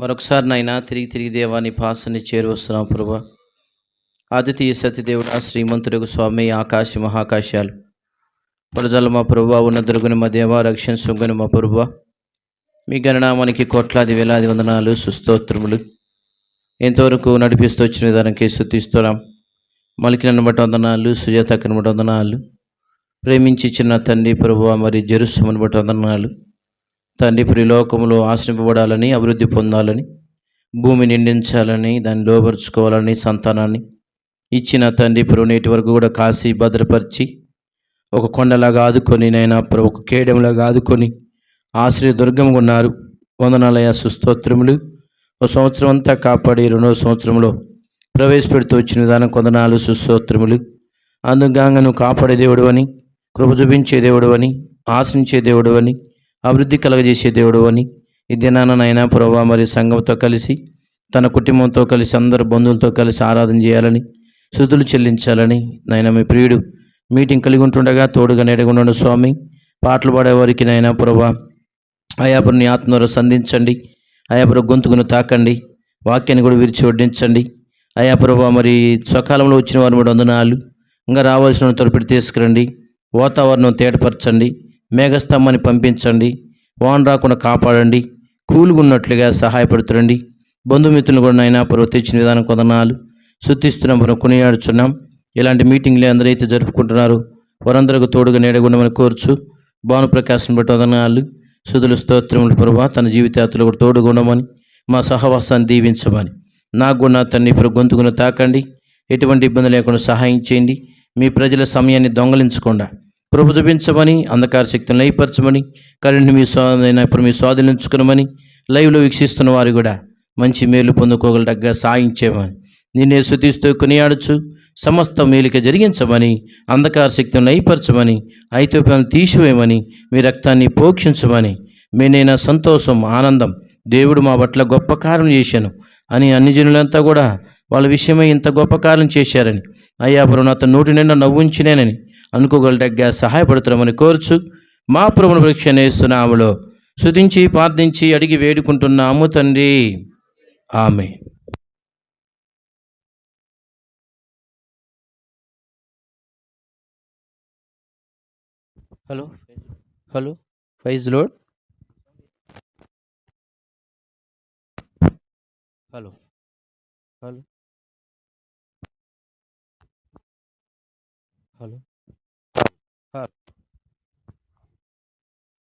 మరొకసారి నైనా తిరిగి దేవాని పాసని చేరువస్తున్నాం ప్రభా. ఆదితీయ సత్యదేవుడా, శ్రీమంతుడికి స్వామి, ఆకాశ మహాకాశాలు ప్రజలు మా ప్రభా, ఉన్న దొరుగుని మా దేవ, రక్షణ సొంగుని మా ప్రభా, మీ గణనామానికి కోట్లాది వేలాది వందనాలు, సుస్తోత్రములు. ఎంతవరకు నడిపిస్తూ వచ్చిన విధానానికి స్తుతిస్తున్నాం. మలికినన్ను బట్టి వందనాలు, సుజాతక్కను బట్టి వందనాలు, ప్రేమించి చిన్న తండ్రి ప్రభువా, మరి జెరూసలేమును బట్టి వందనాలు తండ్రి. ప్రియ లోకములో ఆశ్రయింపబడాలని, అభివృద్ధి పొందాలని, భూమి నిండించాలని, దాన్ని లోపరుచుకోవాలని సంతానాన్ని ఇచ్చిన తండ్రి ప్రభు, నేటి వరకు కూడా కాసి భద్రపరిచి ఒక కొండలాగా ఆదుకొని నైనా ప్రభు, ఒక కేడెంలాగా ఆదుకొని ఆశ్రయ దుర్గంగా ఉన్నారు. వందనాలయ, సుస్తోత్రములు. ఒక సంవత్సరం అంతా కాపాడి రెండవ సంవత్సరంలో ప్రవేశపెడుతూ వచ్చిన విధానం కొందనాలు, సుస్తోత్రములు. అందుగాంగా నువ్వు కాపాడే దేవుడు అని, కృప చూపించే దేవుడు అని, ఆశ్రయించే దేవుడు అని, అభివృద్ధి కలగజేసే దేవుడు అని ఈ దినానైనా ప్రభా, మరి సంఘంతో కలిసి తన కుటుంబంతో కలిసి అందరు బంధువులతో కలిసి ఆరాధన చేయాలని, స్తుతులు చెల్లించాలని నాయన మీ ప్రియుడు మీటింగ్ కలిగి ఉంటుండగా తోడుగా నెడగుండండి స్వామి. పాటలు పాడేవారికి నాయన ప్రభా, అయాపురం నీ ఆత్మను సంధించండి, అయాపురం గొంతుకును తాకండి, వాక్యాన్ని కూడా విరిచి వడ్డించండి. అయా ప్రభా, మరి సకాలంలో వచ్చిన వారిని కూడా వందనాలు. ఇంకా రావాల్సిన తొలిపెట్టి తీసుకురండి, వాతావరణం తేటపరచండి, మేఘస్తంభాన్ని పంపించండి, వాన రాకుండా కాపాడండి, కూలుగున్నట్లుగా సహాయపడుతురండి. బంధుమిత్రులు కూడా నాయన ప్రభు తెచ్చిన విధానం కొందనాలు శుద్ధిస్తున్నాం, మనం కొనియాడుచున్నాం. ఇలాంటి మీటింగ్లు అందరైతే జరుపుకుంటున్నారు వారందరికీ తోడుగా నేడగుండమని కోరుచు, భానుప్రకాశం బట్టి వందనాలు, స్తుతులు స్తోత్రములు ప్రభా. తన జీవితాతులు కూడా తోడుగా ఉండమని, మా సహవాసాన్ని దీవించమని, నాకు కూడా నా తండ్రి ఇప్పుడు గొంతుకును తాకండి, ఎటువంటి ఇబ్బంది లేకుండా సహాయం చేయండి. మీ ప్రజల సమయాన్ని దొంగలించకుండా ప్రభు చూపించమని, అంధకార శక్తిని లయపరచమని, కరెంట్ని ఇప్పుడు మీ స్వాధీనించుకునమని, లైవ్లో వీక్షిస్తున్న వారు కూడా మంచి మేలు పొందుకోగలటగా సాయించేమని, నిన్నే స్తుతిస్తూ కొనియాడుచు సమస్త మేలుక జరిగించమని, అంధకార శక్తిని లయపరచమని, ఐతోప్యాలను తీసివేయమని, మీ రక్తాన్ని పోక్షించమని, మీనైనా సంతోషం ఆనందం దేవుడు మా పట్ల గొప్ప కార్యం చేశాను అని అన్ని జనులంతా కూడా వాళ్ళ విషయమై ఇంత గొప్ప కార్యం చేశారని, అయ్యా ప్రభు అతను నోటి నిండా నవ్వుంచినేనని అనుకోగలటగ్గా సహాయపడుతున్నామని కోరుచు, మా ప్రభుని పరీక్షణేస్తున్నాములో స్తుతించి ప్రార్థించి అడిగి వేడుకుంటున్నాము తండ్రి, ఆమె. Hello hello praise Lord. Hello hello hello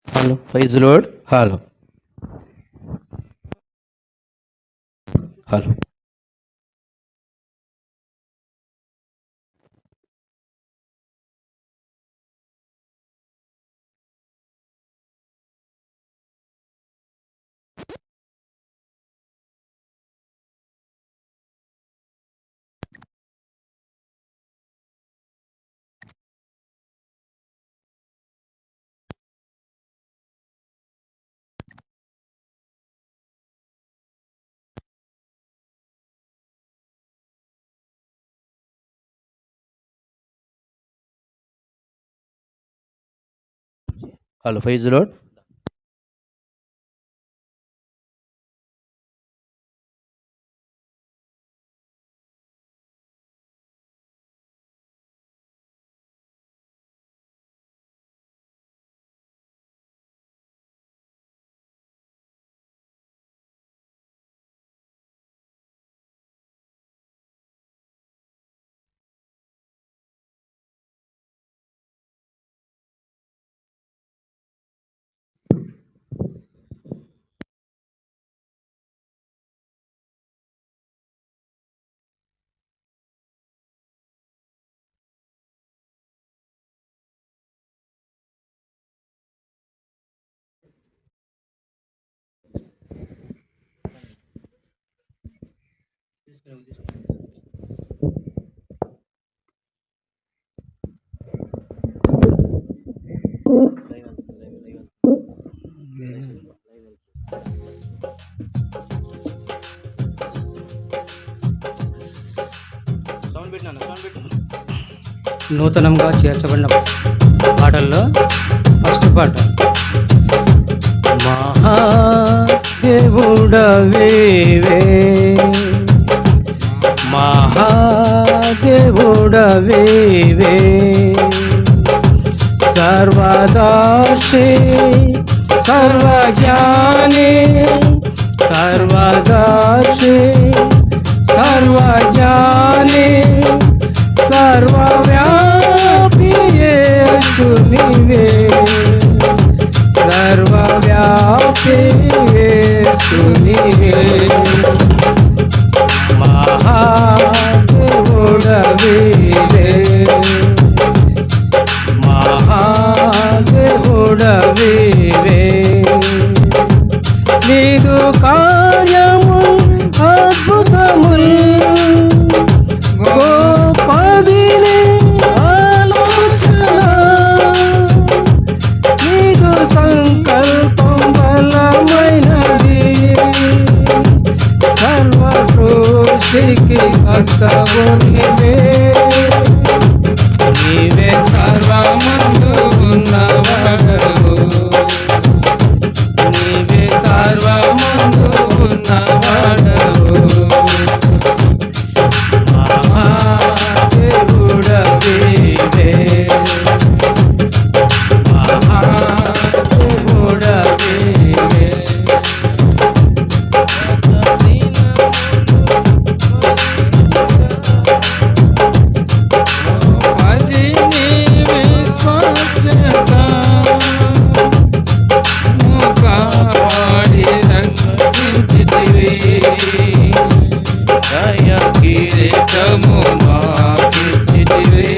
hello praise Lord. Hello hello hello praise Lord. నూతనంగా చేర్చబడిన పాటల్లో ఫస్ట్ పాట, మహా దేవుడవివే మహాదేవుడవివే సర్వదర్శి సర్వజ్ఞాని సర్వదర్శి సర్వజ్ఞాని సర్వవ్యాపి యేసునివే సర్వవ్యాపి యేసునివే మహాదేవుడవివే మహాదేవుడవివే నీదు కార్యము అద్భుతముల్ గోపదిని ఆలోచన నీదు సంకల్పం బలమైనది సర్వ సృష్టికి కర్తవు నీవే నీవే సర్వమందు ఉన్నవాడవు నీవే సర్వమందు ఉన్నవాడవు మహాదేవుడవివే మహాదేవుడవివే కిరీటము మాకిచ్చితివే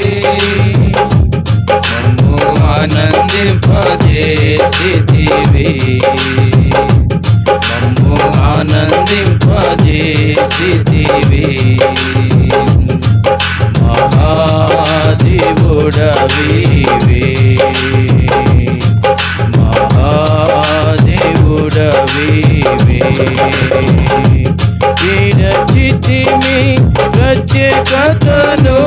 మమ్ము ఆనందింపజేసితివే మమ్ము ఆనందింపజేసితివే మహాదేవుడవివే మహాదేవుడవివే విరచితిమి ప్రత్యేకతను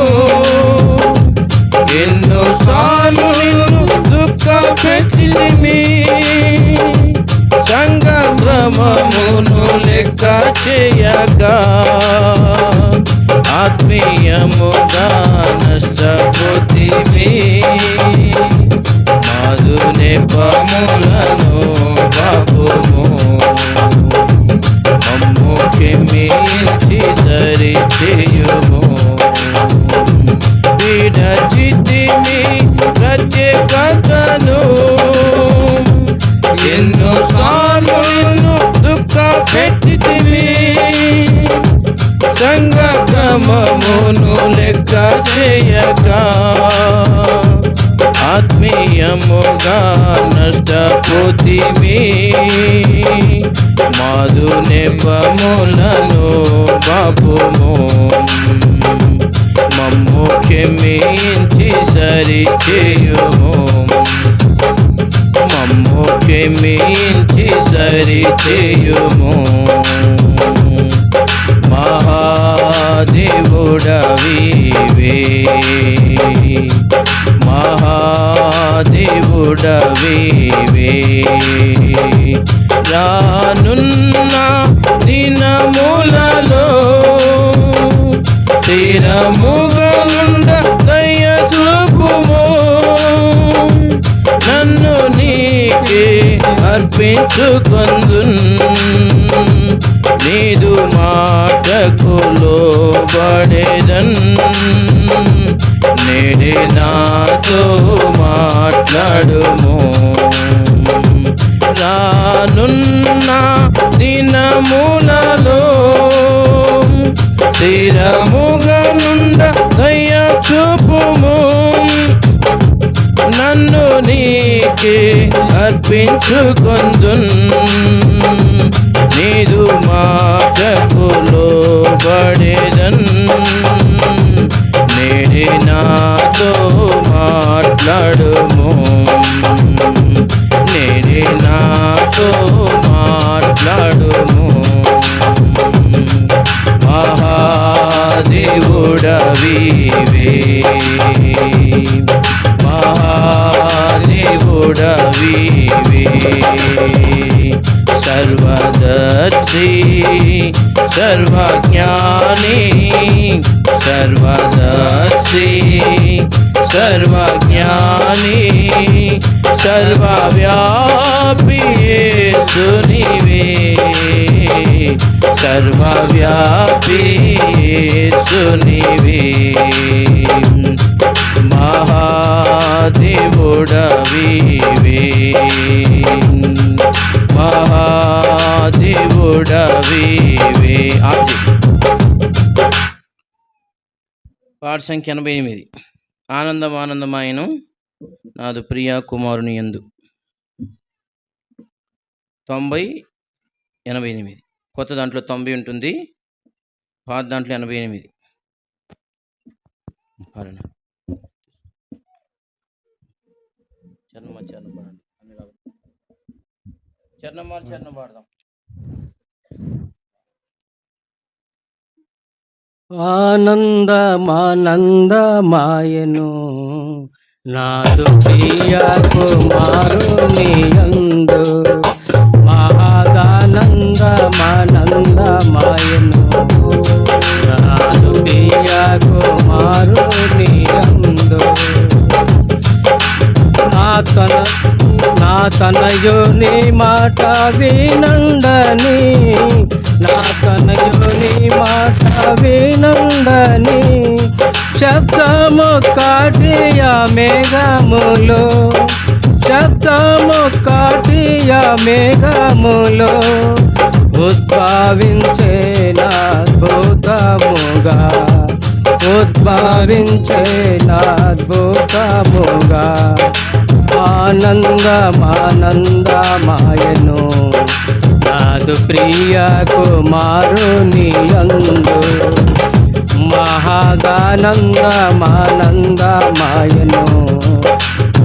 ఎన్నోసార్లు నిన్ను దుఃఖ పెట్టితిమి సంగభ్రమమును లెక్క చేయగా ఆత్మీయముగా నష్టపోతిమి మాదు నెపములను బాపుము మమ్ము క్షమించి సరి చేయుము విడచితిమి ప్రత్యేకతను ఎన్నోసార్లు నిన్ను దుఃఖ పెట్టితిమి సంగక్రమమును లెక్క చేయగా ఆత్మీయముగా నష్టపోతిమి మాదు నెపములను బాపుము మమ్ము క్షమించి సరి చేయుము మమ్ము క్షమించి సరి చేయుము మహాదేవుడవివే మహాదేవుడవివే రానున్న దినములలో స్థిరముగనుండ దయ చూపుము నన్ను నీకే అర్పించుకొందున్ నీదు మాటకు లోబడెదన్ నేడే నాతో మాట్లాడుము రానున్న దినములలో స్థిరముగనుండ దయ చూపుము నన్ను నీకే అర్పించుకొందున్ నీదు మాటకు లోబడెదన్ నేడే నాతో మాట్లాడుము నేడే నాతో మాట్లాడుము మహాదేవుడవివే మహాదేవుడవివే సర్వదర్శి సర్వజ్ఞాని సర్వదర్శి సర్వజ్ఞాని సర్వవ్యాపి యేసునివే సర్వవ్యాపి యేసునివే మహాదేవుడవివే మహాదేవుడవివే. పాట సంఖ్య 88. ఆనందం ఆనందమాయను నాదు ప్రియా కుమారుని యందు. 90, 88. కొత్త దాంట్లో 90 ఉంటుంది, పాత దాంట్లో 88. చరణం పాడదాం. ఆనందమానందమాయను నాదు ప్రియ కుమారుని యందు మహాదానందమానందమాయను నాదు ప్రియ కుమారుని యందు నా తనయుని మాట వినండని నా తనయుని మాట వినండని శబ్దము కాటియ మేఘములో శబ్దము కాటియ మేఘములో ఉద్భవించే నాద్భుతముగా ఉద్భవించే నాద్భుతముగా ఆనందమానందమాయను నాదు ప్రియ కుమారుని యందు మహాదానందమానందమాయను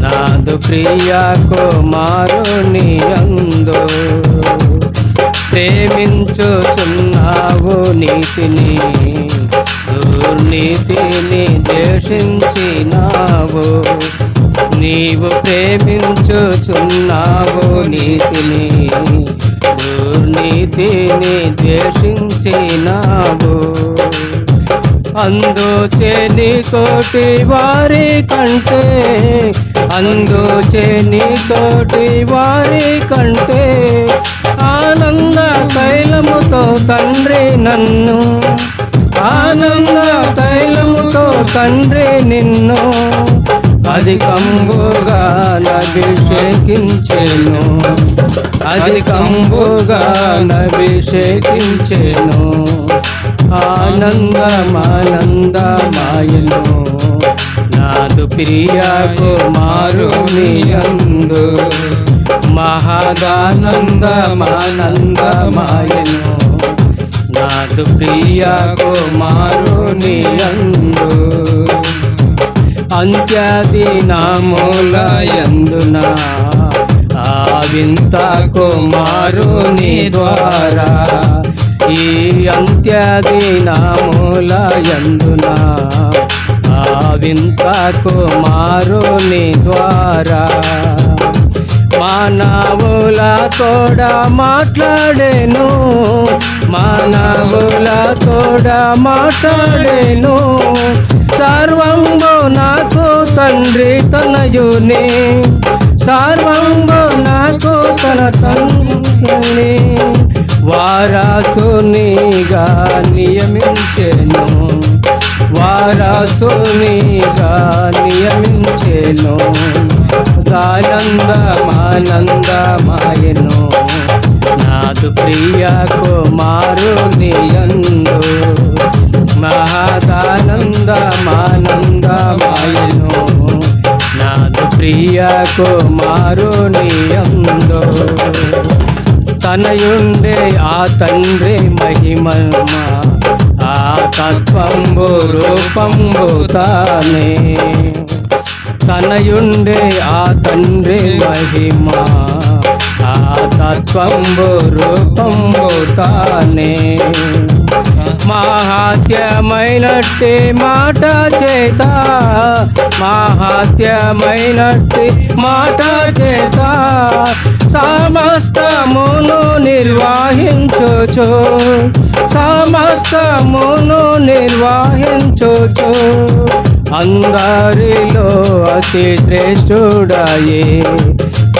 నాదు ప్రియ కుమారుని యందు ప్రేమించుచున్నావు నీతిని దుర్నీతిని ద్వేషించినావు నీవు ప్రేమించుచున్నావు నీతిని దుర్నీతిని ద్వేషించినావు అందుచే నీ తోటి వారి కంటే అందుచే నీ తోటి వారి కంటే ఆనంద తైలముతో తండ్రి నన్ను ఆనంద తైలముతో తండ్రి నిన్ను అధికంబుగా అభిషేకించెను అధికంబుగా అభిషేకించెను ఆనందమానందమాయను నాదు ప్రియ కుమారుని యందు మహాదానందమానందమాయను నాదు ప్రియ కుమారుని యందు అంత్యదినములయందున ఆ వింత కుమారుని ద్వారా ఈ అంత్యదినములయందున ఆ వింత కుమారుని ద్వారా మానవుల తోడ మాట్లాడేను మానవుల తోడ మాట్లాడేను సర్వంబు నాకు తండ్రి తనయుని సర్వంబు నాకు తన తండ్రి వారసునిగా నియమించెను వారసునిగా నియమించెను ఆనందమానందమాయను నాదు ప్రియ కుమారుని యందు మహాదానందమానందమాయను నాదు ప్రియ కుమారుని యందు తనయుండే ఆ తండ్రి మహిమమా ఆ తత్వంబు రూపంబు తానే తనయుండే ఆ తండ్రి మహిమ ఆ తత్వంబు రూపంబు తానే మహాత్యమైనట్టి మాట చేత మహాత్యమైనట్టి మాట చేత సమస్తమును నిర్వహించుచు సమస్తమును నిర్వహించుచు అందరిలో అతి శ్రేష్ఠుడాయే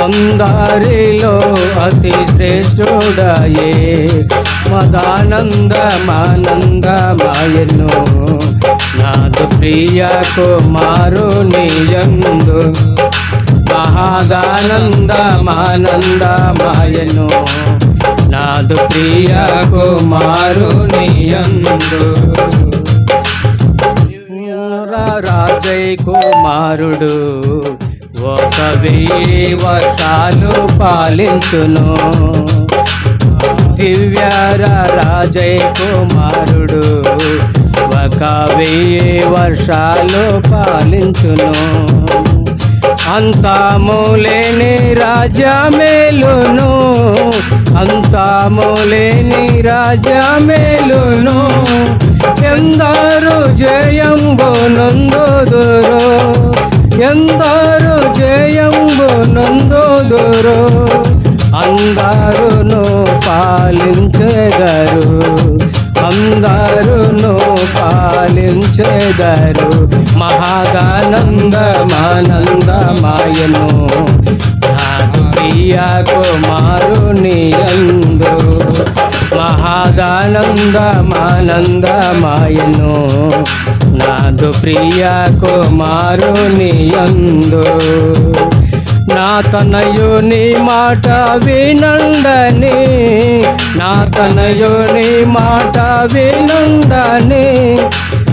అందరిలో అతి శ్రేష్ఠుడాయే మదానందమానందమాయను నాదు ప్రియ కుమారుని యందు మహాదానందమానందమాయను నాదు ప్రియ కుమారుని యందు రాజై కుమారుడు 1000 వర్షాలు పాలించును దివ్య రాజై కుమారుడు 1000 వర్షాలు పాలించును అంతములేని రాజ్యమేలును అంతములేని రాజ్యమేలును ఎందరు జయంబు నందుదురు ఎందరు జయంబు నందుదురు అందరును పాలించెదరు అందరును పాలించెదరు మహాదానందమానందమాయను నాదు ప్రియ కుమారుని యందు మహాదానందమానందమాయను నాదు ప్రియ కుమారుని యందు నా తనయుని మాట వినండని నా తనయుని మాట వినండని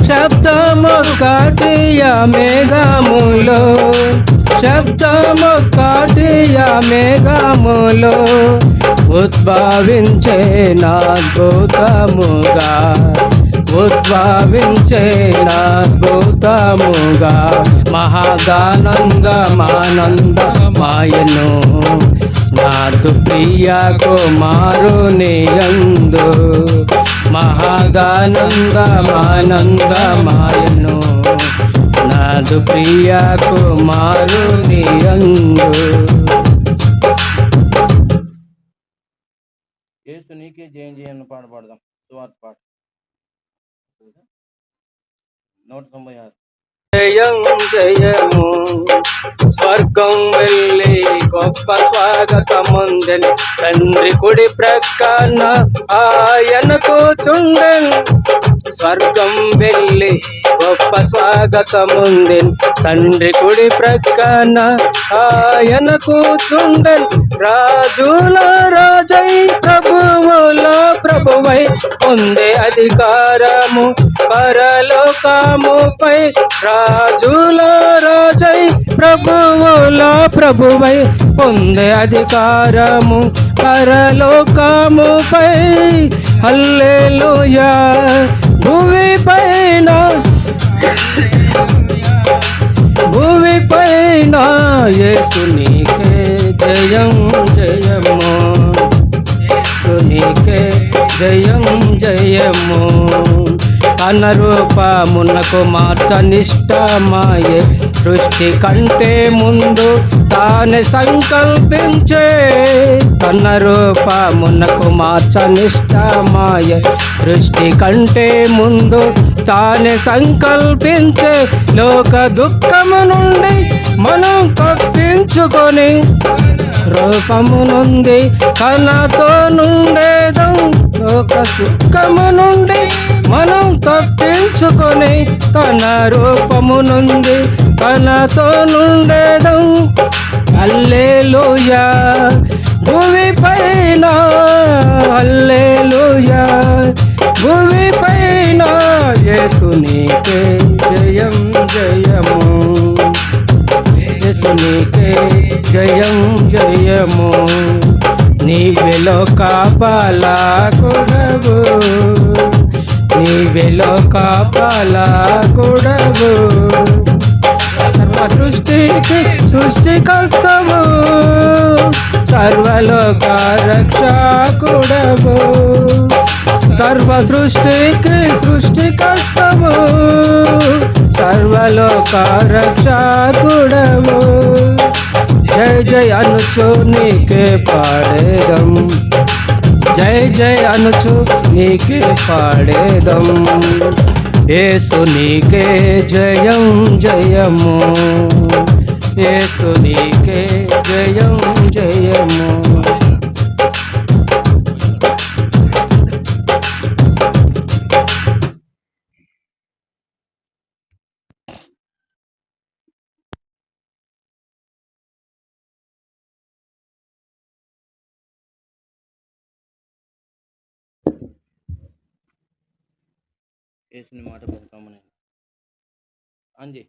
శబ్దమొక్కటియ మేఘములో శబ్దమొక్కటియ మేఘములో ఉద్భవించే నాద్భుతముగా ఉద్భవించే నాద్భుతముగా మహాదానందమానందమాయను నాదు ప్రియ కుమారుని యందు మహాదానందమానందమాయను నాదు ప్రియ కుమారుని యందు యేసు నీకే జయం జయను పాట పాడదాం సువార్త పాట 196 జయం జయము స్వర్గం వెళ్ళి గొప్ప స్వాగతముందెన్ తండ్రి కుడి ప్రక్కన ఆయన కూర్చుండెన్ స్వర్గం వెళ్ళి గొప్ప స్వాగతముందెన్ తండ్రి కుడి ప్రక్కన ఆయన కూర్చుండెన్ రాజుల రాజై ప్రభువుల ప్రభువై పొందే అధికారము పరలోకముపై రాజుల రాజై ప్రభువుల ప్రభువై పొందే అధికారము పరలోకముపై హల్లెలూయా భూమిపైన యేసునికే జయం జయము యేసునికే జయం జయము తన రూపమునకు మార్చనిష్టమాయే సృష్టి కంటే ముందు తానే సంకల్పించే తన రూపమునకు మార్చనిష్టమాయే సృష్టి కంటే ముందు తానే సంకల్పించే లోక దుఃఖము నుండి మనం తప్పించుకొని రూపము నుండి కళతో నుండేదం లోక సుఖము నుండి మనం తప్పించుకొని తన రూపము నుండి కళతో నుండేదం హల్లెలూయా భూమిపైన హల్లెలూయా భూమిపైన యేసునికే జయం జయము యేసునికే జయం జయము నీవెలో కాపాలకుడవు నీవెలో కాపాలకుడవు సర్వ సృష్టికి సృష్టికర్తవు సర్వలోక రక్షకుడవు సర్వ సృష్టికి సృష్టికర్తవు సర్వలోక రక్షకుడవు జయ జయ అనుచు నీకే పాడేదం, జయ జయ అనుచు నీకే పాడేదం. యేసు నీకే జయం జయము, యేసు నీకే జయం జయము. యేసుని మాట పలుకమని అంజీ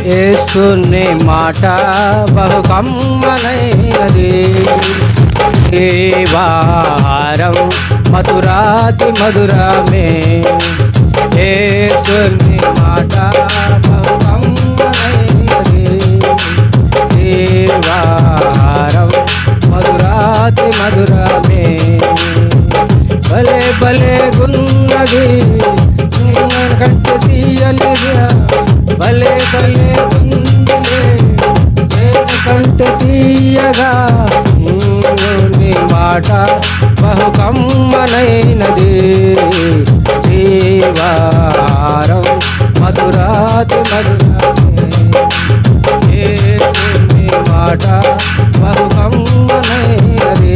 యేసుని మాట బహు కమ్మనైనది, దేవారం మధురాతి మధురమే. యేసుని మాట బహు కమ్మనైనది, దేవారం మధురాతి మధురమే. భలే భలే గున్నది కంటే తీయనిది, భలే భలే గుండెలే కంటే తీయగా. నీ మాట బహు కమ్మనైనది, జీవారం మధురాతి మధురమే. యేసుని మాట బహు కమ్మనైనది,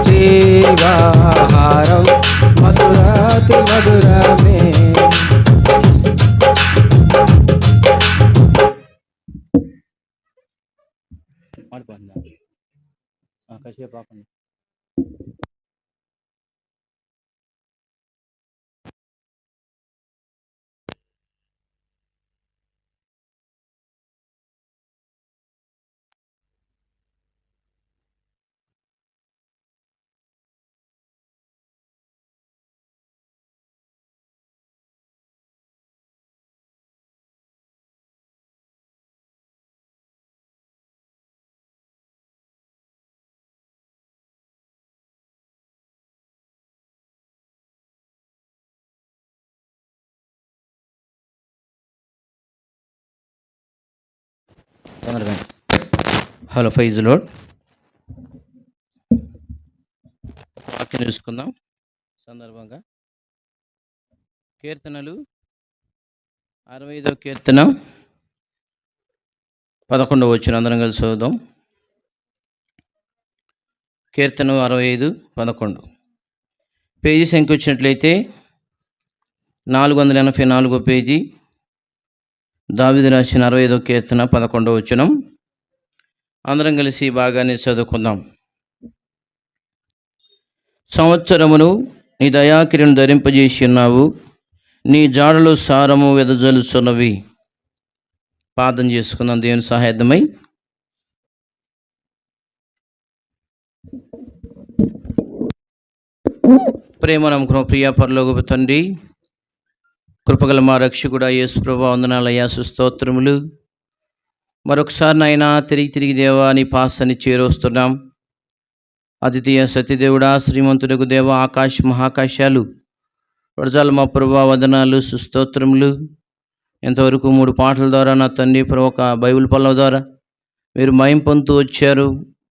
జీవాహారం మధురాతి మధురమే. కాసేపు ఆపండి. హలో ఫైజ్ లోడ్ వాక్యం చూసుకుందాం. సందర్భంగా కీర్తనలు 65వ కీర్తన 11వ వచనం అందరం కలిసి చదువుదాం. కీర్తన 65:11 పేజీ సంఖ్య వచ్చినట్లయితే 484 పేజీ. దావీదు రాసిన 65వ కీర్తన 11వ వచనం అందరం కలిసి బాగానే చదువుకుందాం. సంవత్సరమును నీ దయాకిరణను ధరింపజేసి ఉన్నావు, నీ జాడలు సారము వెదజల్లుచున్నవి. ప్రార్థన చేసుకుందాం దేవుని సహాయమై. ప్రేమ నమ్మకం ప్రియ పరలోకపు తండ్రి, కృపగల మా రక్షకుడా యేసు ప్రభువా, వందనాలయ్యా, స్తోత్రములు. మరొకసారి నాయనా తిరిగి దేవా నీ పాసాన్ని చేరొస్తున్నాం. అద్వితీయ సత్యదేవుడా, శ్రీమంతుడకు దేవ, ఆకాశ మహాకాశాలు ప్రజలు మా ప్రభువా వందనాలు, సుస్తోత్రములు. ఎంతవరకు 3 పాటల ద్వారా నా తండ్రి ప్రభు, ఒక బైబిల్ పల్లవ ద్వారా మీరు మహిమ పొందుతూ వచ్చారు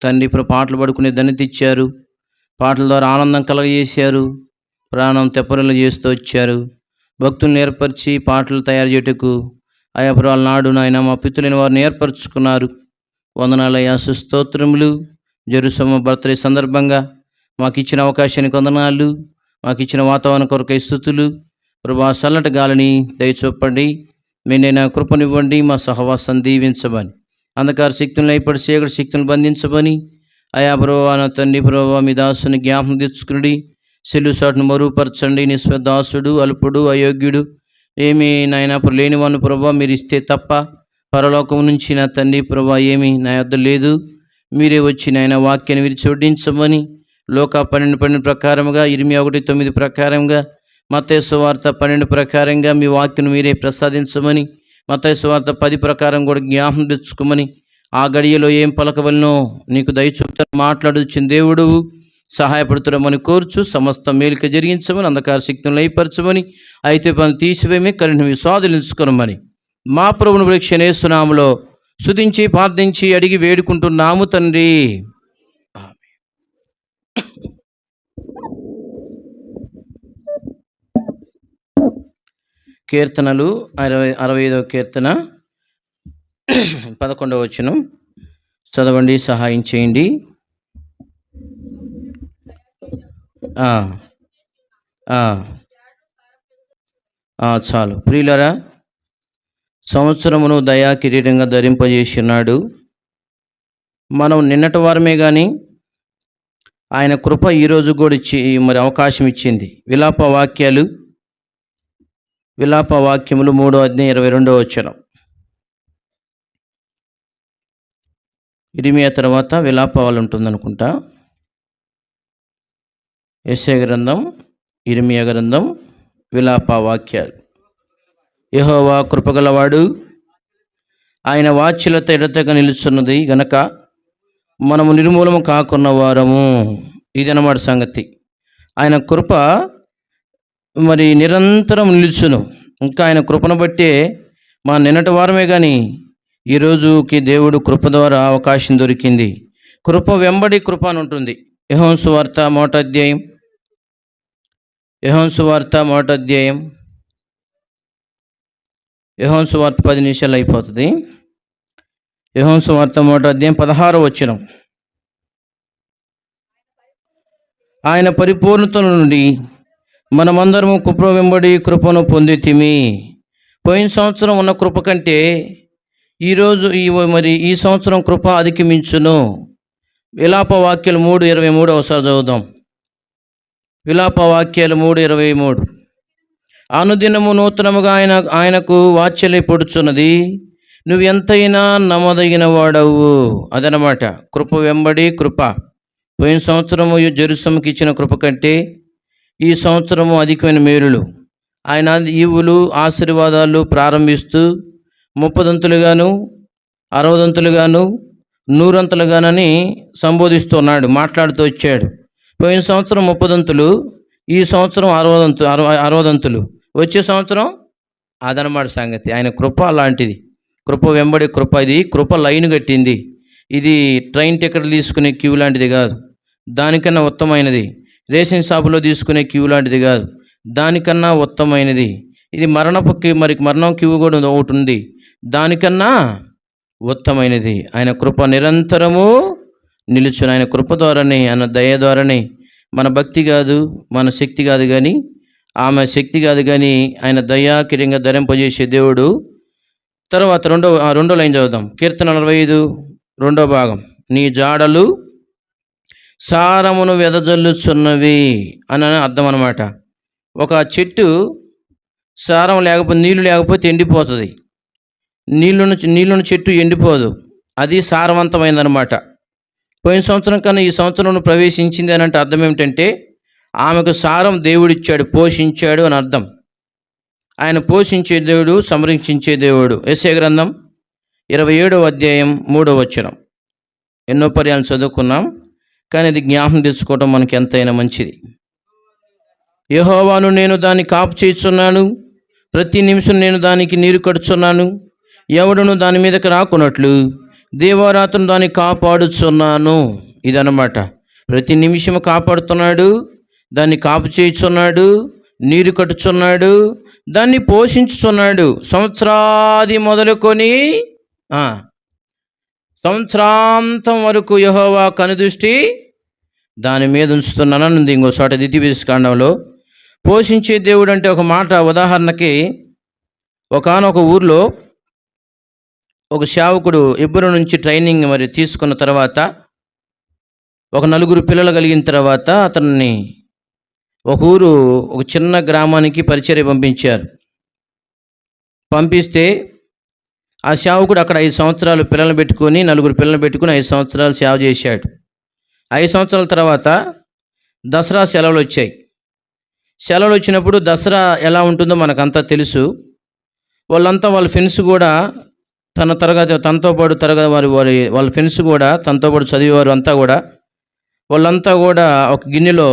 తండ్రి ప్రభు. పాటలు పడుకునే ధన్యత ఇచ్చారు, పాటల ద్వారా ఆనందం కలగజేశారు, ప్రాణం తెప్పరలు చేస్తూ వచ్చారు. భక్తులను ఏర్పరిచి పాటలు తయారు చేయుటకు ఆయా ప్రభావాల నాడు నాయన మా పితృలైన వారిని ఏర్పరచుకున్నారు. వందనాలయ్యా, సుస్తోత్రములు. జెరూసలేము బర్త్డే సందర్భంగా మాకు ఇచ్చిన అవకాశానికి వందనాలు, మాకు ఇచ్చిన వాతావరణ కొరకై స్తుతులు. ప్రభా చల్లటి గాలిని దయచూపండి, మీనైనా కృపనివ్వండి, మా సహవాసం దీవించమని, అంధకార శక్తులను అయిపడి చీకటి శక్తులను బంధించమని అయా ప్రభా నా తండ్రి ప్రభా మీ దాసుని జ్ఞాపకం తెచ్చుకుని సెలుసాటును మరుగుపరచండి. నిస్పదాసుడు, అల్పుడు, అయోగ్యుడు ఏమీ నాయన లేనివాను ప్రభా మీరు ఇస్తే తప్ప పరలోకం నుంచి నా తండ్రి ప్రభా ఏమీ నా యొద్ద లేదు. మీరే వచ్చి నాయన వాక్యాన్ని విరిచి వడ్డించమని లోక 12:12 ప్రకారంగా, ఇర్మియా 1:9 ప్రకారంగా, మత్తయి సువార్త 12 ప్రకారంగా మీ వాక్యం మీరే ప్రసాదించమని, మత్తయి సువార్త 10 ప్రకారం కూడా జ్ఞాపకం తెచ్చుకోమని, ఆ గడియలో ఏం పలకవలనో నీకు దయచూపుతాను మాట్లాడుచున్న దేవుడు సహాయపడుతున్నామని కోర్చు సమస్త మేలుక జరిగించమని, అంధకార శక్తులను లయపరచమని, అయితే పనులు తీసివేమి కరుణ స్వాధీనించుకోనమని మా ప్రభువును రక్షణ యేసు నామములో స్తుతించి ప్రార్థించి అడిగి వేడుకుంటున్నాము తండ్రి. కీర్తనలు 65వ కీర్తన 11వ వచనం చదవండి, సహాయం చేయండి. చాలు ప్రియులరా, సంవత్సరమును దయా కిరీటంగా ధరింపజేసినాడు. మనం నిన్నటి వారమే కానీ ఆయన కృప ఈరోజు కూడా మరి అవకాశం ఇచ్చింది. విలాప వాక్యములు 3వ అధ్యాయం 22వ వచనం. ఇరిమియా తర్వాత విలాపాలు ఉంటుందనుకుంటా. యెషయా గ్రంథం, ఇరిమియా గ్రంథం, విలాప వాక్యాలు. యెహోవా కృపగలవాడు, ఆయన వాత్సల్యత ఎడతెగక నిలుచున్నది గనక మనము నిర్మూలము కాకున్న వారము. ఇదన్నమాట సంగతి. ఆయన కృప మరి నిరంతరం నిలుచును. ఇంకా ఆయన కృపను బట్టే మా నిన్నటి వారమే కానీ ఈరోజుకి దేవుడు కృప ద్వారా అవకాశం దొరికింది. కృప వెంబడి కృప అని ఉంటుంది. యోహాను సువార్త 1వ అధ్యాయం, యోహాను సువార్త 1వ అధ్యాయం, యోహాను సువార్త 10 నిమిషాలు అయిపోతుంది. యోహాను సువార్త 1వ అధ్యాయం 16వ వచనం. ఆయన పరిపూర్ణత నుండి మనమందరము కృప వెంబడి కృపను పొందితిమి. పోయిన సంవత్సరం ఉన్న కృప కంటే ఈరోజు ఈ సంవత్సరం కృప అధిగమించును. విలాప వాక్యాలు 3:23 ఒకసారి చదువుదాం. విలాప వాక్యాలు 3:23. అనుదినము నూతనముగా ఆయనకు వాత్సల్య పొడుచున్నది, నువ్వు ఎంతైనా నమ్మదగిన వాడవు. అదనమాట కృప వెంబడి కృప. పోయిన సంవత్సరము జెరూసలేముకి ఇచ్చిన కృప కంటే ఈ సంవత్సరము అధికమైన మేలులు, ఆయన ఈవులు ఆశీర్వాదాలు ప్రారంభిస్తూ 30దంతులుగాను 60దంతులుగాను 100అంతలుగానని సంబోధిస్తున్నాడు, మాట్లాడుతూ వచ్చాడు. పోయిన సంవత్సరం 30దంతులు, ఈ సంవత్సరం 60దంతులు, వచ్చే సంవత్సరం అదనమాట సంగతి. ఆయన కృప అలాంటిది. కృప వెంబడి కృప. ఇది కృప లైన్ కట్టింది. ఇది ట్రైన్ టికెట్లు తీసుకునే క్యూ లాంటిది కాదు, దానికన్నా ఉత్తమైనది. రేషన్ షాపులో తీసుకునే క్యూ లాంటిది కాదు, దానికన్నా ఉత్తమైనది. ఇది మరణం క్యూ కూడా ఒకటి ఉంది, దానికన్నా ఉత్తమైనది. ఆయన కృప నిరంతరము నిలుచుని. ఆయన కృప ద్వారానే, ఆయన దయ ద్వారానే. మన భక్తి కాదు, మన శక్తి కాదు కానీ, ఆమె శక్తి కాదు కానీ ఆయన దయా కిరీటంగా ధరింపజేసే దేవుడు. తర్వాత రెండో లైన్ చదువుదాం. కీర్తన 45 2వ భాగం. నీ జాడలు సారమును వెదజల్లుచున్నవి అని అర్థం అన్నమాట. ఒక చెట్టు సారం లేకపోతే, నీళ్లు లేకపోతే ఎండిపోతుంది. నీళ్ళున్న చెట్టు ఎండిపోదు, అది సారవంతమైందనమాట. పోయిన సంవత్సరం కన్నా ఈ సంవత్సరంలో ప్రవేశించింది అని అంటే అర్థం ఏమిటంటే ఆమెకు సారం దేవుడిచ్చాడు, పోషించాడు అని అర్థం. ఆయన పోషించే దేవుడు, సంరక్షించే దేవుడు. యెషయా గ్రంథం 27వ అధ్యాయం 3వ వచనం. ఎన్నో పర్యాలు చదువుకున్నాం కానీ ఇది జ్ఞాపకం తెచ్చుకోవడం మనకి ఎంతైనా మంచిది. యెహోవాను నేను దాన్ని కాపు చేయుచున్నాను, ప్రతి నిమిషం నేను దానికి నీరు కడుచున్నాను, ఎవడును దాని మీదకి రాకున్నట్లు దేవరాత్రును దాన్ని కాపాడుచున్నాను. ఇదన్నమాట. ప్రతి నిమిషం కాపాడుతున్నాడు, దాన్ని కాపు చేయుచున్నాడు, నీరు కట్టుచున్నాడు, దాన్ని పోషించుచున్నాడు. సంవత్సరాది మొదలుకొని సంవత్సరాంతం వరకు యెహోవా కనుదృష్టి దాని మీద ఉంచుతున్నానని ఇంకోసారి ద్వితీయోపదేశకాండంలో. పోషించే దేవుడు అంటే ఒక మాట, ఉదాహరణకి ఒకానొక ఊర్లో ఒక సేవకుడు ఎబ్రోను నుంచి ట్రైనింగ్ తీసుకున్న తర్వాత ఒక 4 పిల్లలు కలిగిన తర్వాత అతన్ని ఒక చిన్న గ్రామానికి పరిచర్య పంపించారు. పంపిస్తే ఆ సేవకుడు అక్కడ 5 సంవత్సరాలు పిల్లలు పెట్టుకొని, 4 పిల్లలు పెట్టుకుని 5 సంవత్సరాలు సేవ చేశాడు. 5 సంవత్సరాల తర్వాత దసరా సెలవులు వచ్చాయి. సెలవులు వచ్చినప్పుడు దసరా ఎలా ఉంటుందో మనకంతా తెలుసు. వాళ్ళ ఫ్రెండ్స్ కూడా తనతో పాటు వాళ్ళ ఫ్రెండ్స్ కూడా తనతో పాటు చదివేవారు అంతా కూడా వాళ్ళంతా కూడా ఒక గిన్నెలో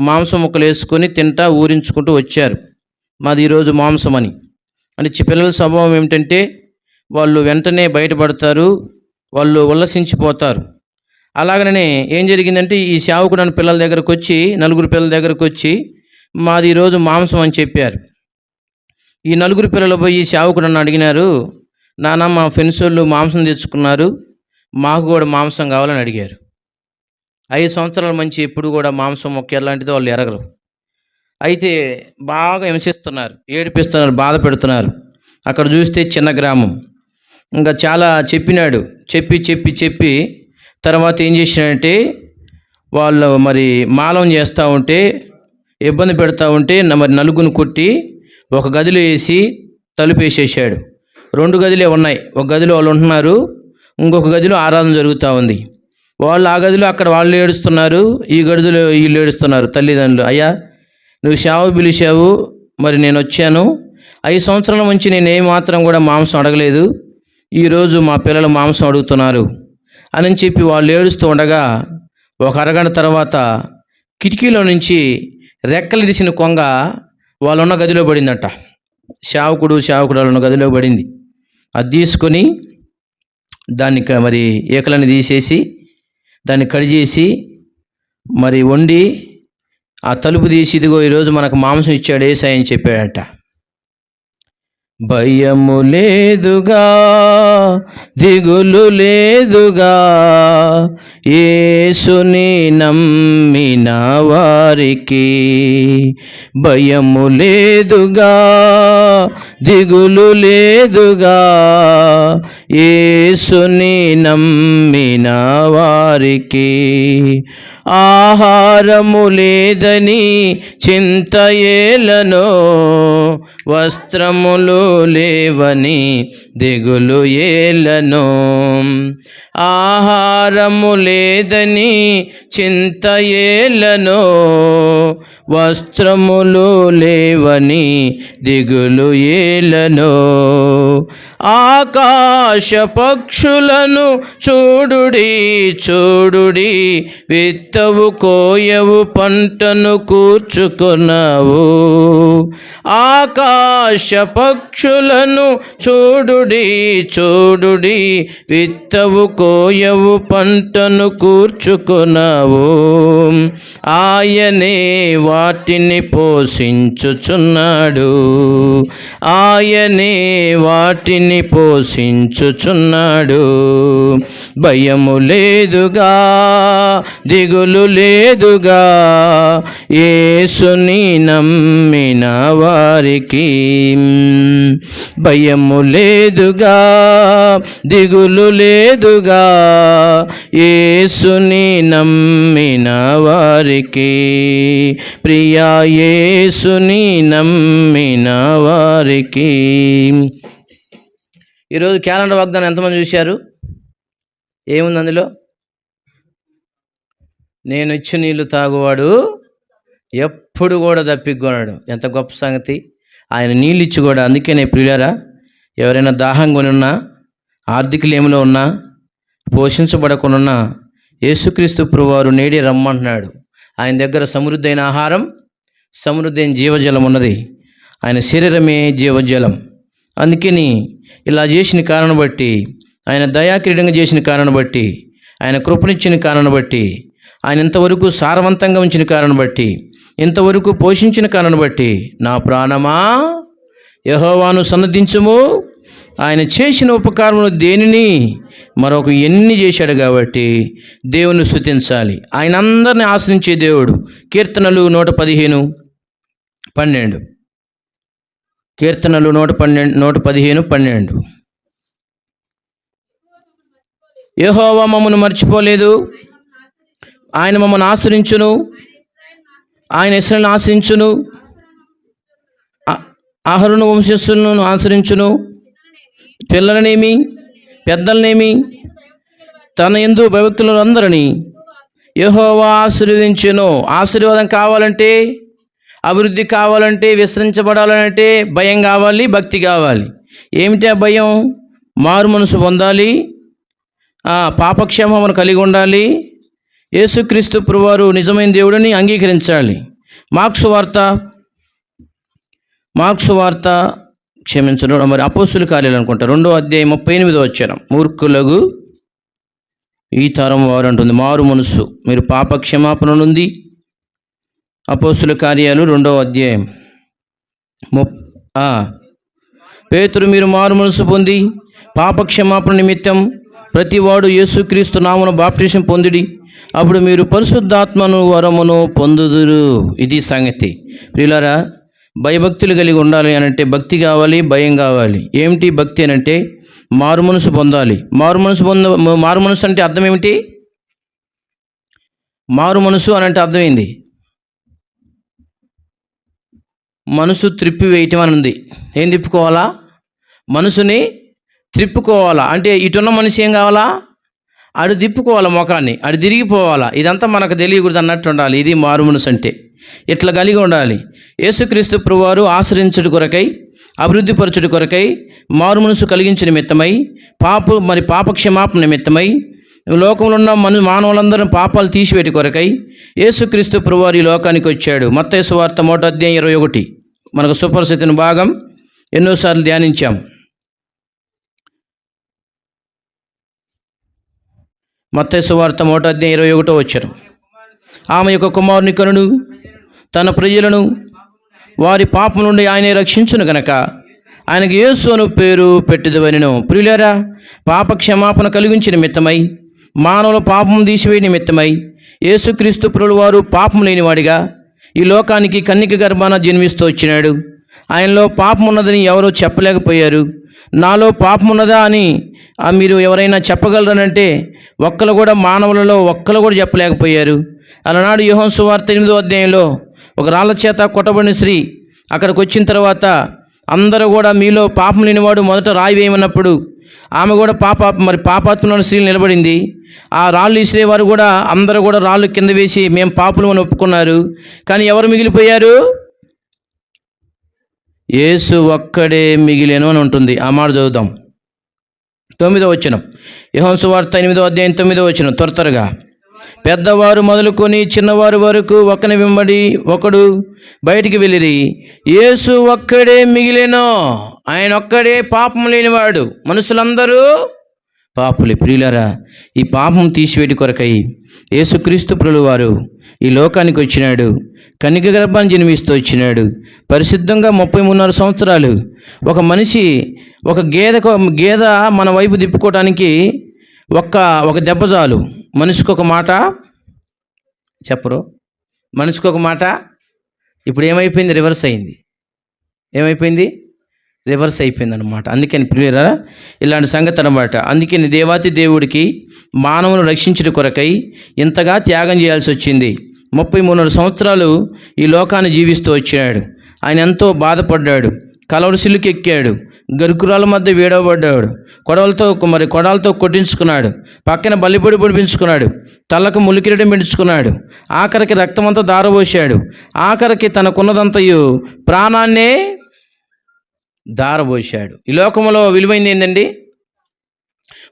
మాంసం ముక్కలు వేసుకొని తింటా ఊరించుకుంటూ వచ్చారు. మాది ఈరోజు మాంసం అని. అంటే పిల్లల స్వభావం ఏమిటంటే వాళ్ళు వెంటనే బయటపడతారు, వాళ్ళు ఉల్లసించిపోతారు. అలాగనే ఏం జరిగిందంటే ఈ సేవకుడు నన్ను పిల్లల దగ్గరకు వచ్చి, నలుగురు పిల్లల దగ్గరకు వచ్చి మాది ఈరోజు మాంసం అని చెప్పారు. ఈ నలుగురు పిల్లలు పోయి సేవకుడు నన్ను అడిగినారు, నాన్న మా ఫ్రెండ్స్ వాళ్ళు మాంసం తెచ్చుకున్నారు, మాకు కూడా మాంసం కావాలని అడిగారు. 5 సంవత్సరాల మంచి ఎప్పుడు కూడా మాంసం మొక్క ఎలాంటిదో వాళ్ళు ఎరగరు. అయితే బాగా హింసిస్తున్నారు, ఏడిపిస్తున్నారు, బాధ పెడుతున్నారు. అక్కడ చూస్తే చిన్న గ్రామం. ఇంకా చాలా చెప్పినాడు. చెప్పి తర్వాత ఏం చేసినాడంటే వాళ్ళు మరి మాలం చేస్తూ ఉంటే, ఇబ్బంది పెడతా ఉంటే మరి నలుగురిని కొట్టి ఒక గదిలో వేసి తలుపు వేసేసాడు. 2 గదులే ఉన్నాయి. ఒక గదిలో వాళ్ళు ఉంటున్నారు, ఇంకొక గదిలో ఆరాధన జరుగుతూ ఉంది. వాళ్ళు ఆ గదిలో అక్కడ వాళ్ళు ఏడుస్తున్నారు, ఈ గదిలో వీళ్ళు ఏడుస్తున్నారు తల్లిదండ్రులు. అయ్యా నువ్వు సేవ పిలిచావు, మరి నేను వచ్చాను. 5 సంవత్సరాల నుంచి నేను ఏమాత్రం కూడా మాంసం అడగలేదు, ఈరోజు మా పిల్లలు మాంసం అడుగుతున్నారు అని చెప్పి వాళ్ళు ఏడుస్తూ ఉండగా ఒక అరగంట తర్వాత కిటికీలో నుంచి రెక్కలు తీసిన కొంగ వాళ్ళు ఉన్న గదిలో పడిందట. సేవకుడు వాళ్ళ ఉన్న గదిలో పడింది. అది తీసుకొని దాన్ని మరి ఈకలని తీసేసి దాన్ని కడిచేసి మరి వండి ఆ తలుపు తీసి, ఇదిగో ఈరోజు మనకు మాంసం ఇచ్చాడు యేసయ్య అని చెప్పాడట. భయము లేదుగా, దిగులు లేదుగా, యేసుని నమ్మిన వారికి. భయము లేదుగా, దిగులు లేదుగా, యేసుని నమ్మిన వారికి. ఆహారము లేదని చింత ఏలనో, వస్త్రములు లేవని దిగులు ఏలనో. ఆహారము లేదని చింత ఏలనో, వస్త్రములు లేవని దిగులు ఏలనో. ఆకాశ పక్షులను చూడుడి, విత్తవు కోయవు పంటను కూర్చుకున్నావు. ఆకాశ పక్షులను చూడుడి, విత్తవు కోయవు పంటను కూర్చుకున్నావు. ఆయనే వాటిని పోషించుచున్నాడు, ఆయనే వాటిని పోషించుచున్నాడు. భయము లేదుగా, దిగులు లేదుగా, యేసుని నమ్మిన వారికి. భయము లేదుగా, దిగులు లేదుగా, యేసుని నమ్మిన వారికి. ప్రియా యేసుని నమ్మిన వారికి. ఈరోజు క్యాలెండర్ వాగ్దానం ఎంతమంది చూశారు? ఏముంది అందులో? నేను ఇచ్చిన నీళ్ళు తాగువాడు ఎప్పుడు కూడా దప్పికొనడు. ఎంత గొప్ప సంగతి! ఆయన నీళ్ళు ఇచ్చి కూడా. అందుకనే ప్రియులారా, ఎవరైనా దాహంగా ఉన్నా, ఆర్థికలేమిలో ఉన్నా, పోషించబడకుండా యేసుక్రీస్తు ప్రభువారు నేడే రమ్మంటున్నాడు. ఆయన దగ్గర సమృద్ధైన ఆహారం, సమృద్ధైన జీవజలం ఉన్నది. ఆయన శరీరమే జీవజలం. అందుకని ఇలా చేసిన కారణం బట్టి, ఆయన దయాక్రీడంగా చేసిన కారణం బట్టి, ఆయన కృపనిచ్చిన కారణం బట్టి, ఆయన ఇంతవరకు సారవంతంగా ఉంచిన కారణం బట్టి, ఇంతవరకు పోషించిన కారణం బట్టి, నా ప్రాణమా యెహోవాను సన్నతించుము, ఆయన చేసిన ఉపకారములు దేనిని మరొక ఎన్ని చేశాడు కాబట్టి దేవుని స్తుతించాలి. ఆయన అందరిని ఆశ్రయించే దేవుడు. కీర్తనలు 115:12. కీర్తనలు 115:12. యెహోవా మమ్మను మర్చిపోలేదు, ఆయన మమ్మల్ని ఆశ్రయించును, ఆయన ఇశ్రాయేలును ఆశ్రయించును, అహరోను వంశస్థులను ఆశ్రయించును. పిల్లలనేమి పెద్దలనేమి తన యందు భయభక్తులందరినీ యెహోవా ఆశీర్వదించును. ఆశీర్వాదం కావాలంటే, అభివృద్ధి కావాలంటే, విస్తరించబడాలంటే భయం కావాలి, భక్తి కావాలి. ఏమిటి ఆ భయం? మారు మనసు పొందాలి, పాపక్షేమమును కలిగి ఉండాలి, యేసుక్రీస్తు ప్రభువారు నిజమైన దేవుడిని అంగీకరించాలి. మార్క్సు వార్త క్షమించడం మరి అపోస్తుల కార్యాలు అనుకుంటా 2వ అధ్యాయం 38వ వచనం. మూర్ఖులకు ఈ తరం వారు అంటుంది మారు మనసు మీరు పాప క్షమాపణ నుండి. అపోస్తుల కార్యాలు 2వ అధ్యాయం పేతురు మీరు మారు మనసు పొంది పాప క్షమాపణ నిమిత్తం ప్రతివాడు యేసుక్రీస్తు నామమున బాప్టిసం పొందిడి, అప్పుడు మీరు పరిశుద్ధాత్మను వరమును పొందుదురు. ఇది సంగతి. ప్రియులారా, భయభక్తులు కలిగి ఉండాలి అనంటే భక్తి కావాలి, భయం కావాలి. ఏమిటి భక్తి అనంటే మారు మనసు పొందాలి. మారు మనసు అంటే అర్థం ఏమిటి? మారు మనసు అని అంటే అర్థం ఏంది? మనసు త్రిప్పివేయటం అని ఉంది. ఏం తిప్పుకోవాలా? మనసుని త్రిప్పుకోవాలా. అంటే ఇటున్న మనిషి ఏం కావాలా? అడు తిప్పుకోవాలా, ముఖాన్ని అడు తిరిగిపోవాలా. ఇదంతా మనకు తెలియకూడదు అన్నట్టు ఉండాలి. ఇది మారు మనసు అంటే ఇట్లా కలిగి ఉండాలి. యేసుక్రీస్తు ప్రభువారు ఆశ్రయించుడి కొరకై, అభివృద్ధి పరచుడి కొరకై, మారు మనసు కలిగించిన నిమిత్తమై, పాప క్షమాపణ నిమిత్తమై, లోకంలో ఉన్న మానవులందరూ పాపాలు తీసివేటి కొరకై యేసుక్రీస్తు ప్రభువారు ఈ లోకానికి వచ్చాడు. మత్తయి సువార్త 1వ అధ్యాయం 21 మనకు సుపరిచిత భాగం, ఎన్నోసార్లు ధ్యానించాం. మత్తయి సువార్త 1వ అధ్యాయం 21వ వచనం. ఆమె యొక్క కుమారుని కనుడు తన ప్రజలను వారి పాపం నుండి ఆయనే రక్షించును గనక ఆయనకు యేసు అను పేరు పెట్టెదవనెను. ప్రియులారా, పాప క్షమాపణ కలిగించిన నిమిత్తమై, మానవుల పాపం తీసివేయ నిమిత్తమై యేసుక్రీస్తు ప్రభువారు పాపం లేనివాడిగా ఈ లోకానికి కన్యక గర్భాన జన్మిస్తూ వచ్చినాడు. ఆయనలో పాపం ఉన్నదని ఎవరో చెప్పలేకపోయారు. నాలో పాపం ఉన్నదా అని మీరు ఎవరైనా చెప్పగలరనంటే ఒక్కరు కూడా, మానవులలో ఒక్కరు కూడా చెప్పలేకపోయారు. అలనాడు యోహాను సువార్త 8వ అధ్యాయంలో ఒక రాళ్ళ చేత కొట్టబడిన స్త్రీ అక్కడికి వచ్చిన తర్వాత అందరూ కూడా మీలో పాపం లేనివాడు మొదట రాయి వేయమన్నప్పుడు ఆమె కూడా పాపాత్మలో స్త్రీలు నిలబడింది. ఆ రాళ్ళు ఇసిరేవారు కూడా అందరూ కూడా రాళ్ళు కింద వేసి మేము పాపులు అని ఒప్పుకున్నారు. కానీ ఎవరు మిగిలిపోయారు? యేసు ఒక్కడే మిగిలేను అని ఉంటుంది. ఆ మాట చదువుదాం. 9వ వచనం, యోహాను సువార్త 8వ అధ్యాయం 9వ వచనం. త్వరగా పెద్దవారు మొదలుకొని చిన్నవారు వరకు ఒకని వెంబడి ఒకడు బయటికి వెళ్ళిరి. యేసు ఒక్కడే మిగిలేను. ఆయన ఒక్కడే పాపం లేనివాడు. మనుషులందరూ పాపులే. ప్రియులారా, ఈ పాపం తీసివేటి కొరకై యేసుక్రీస్తు ప్రభువారు ఈ లోకానికి వచ్చినాడు. కన్యక గర్భాన్ని జన్మిస్తూ వచ్చినాడు. పరిశుద్ధంగా 33.5 సంవత్సరాలు ఒక మనిషి, ఒక గేద మన వైపు తిప్పుకోవడానికి ఒక దెబ్బ చాలు. మనిషికి ఒక మాట చెప్పరు, మనిషికి ఒక మాట. ఇప్పుడు ఏమైపోయింది? రివర్స్ అయింది. ఏమైపోయింది? రివర్స్ అయిపోయింది అనమాట. అందుకని ప్రియులారా, ఇలాంటి సంగతి అనమాట. అందుకని దేవాతి దేవుడికి మానవును రక్షించడం కొరకై ఇంతగా త్యాగం చేయాల్సి వచ్చింది. 33 సంవత్సరాలు ఈ లోకాన్ని జీవిస్తూ వచ్చినాడు. ఆయన ఎంతో బాధపడ్డాడు. కలవరసిల్లుకి ఎక్కాడు. గరుకురాల మధ్య వేడవబడ్డాడు. కొడాలతో కొట్టించుకున్నాడు. పక్కన బల్లిపొడి పొడిపించుకున్నాడు. తలకు ములికిరీటం పెంచుకున్నాడు. ఆఖరికి రక్తమంతా దారబోసాడు. ఆఖరికి తనకున్నదంతయు ప్రాణాన్నే దారబోసాడు. ఈ లోకంలో విలువైంది ఏందండి?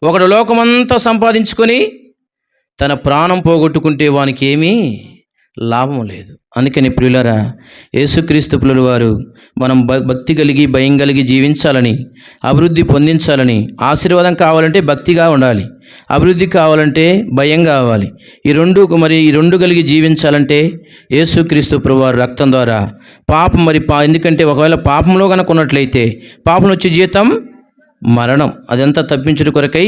ఒకడు లోకమంతా సంపాదించుకొని తన ప్రాణం పోగొట్టుకుంటే వానికి ఏమీ లాభం లేదు. అందుకని ప్రియులారా, యేసుక్రీస్తు ప్రభువారు మనం భక్తి కలిగి, భయం కలిగి జీవించాలని, అభివృద్ధి పొందించాలని. ఆశీర్వాదం కావాలంటే భక్తిగా ఉండాలి, అభివృద్ధి కావాలంటే భయం కావాలి. ఈ రెండు కలిగి జీవించాలంటే యేసుక్రీస్తు ప్రభువారు రక్తం ద్వారా ఎందుకంటే ఒకవేళ పాపంలో కనుక ఉన్నట్లయితే పాపం వచ్చే జీతం మరణం. అదంతా తప్పించుట కొరకై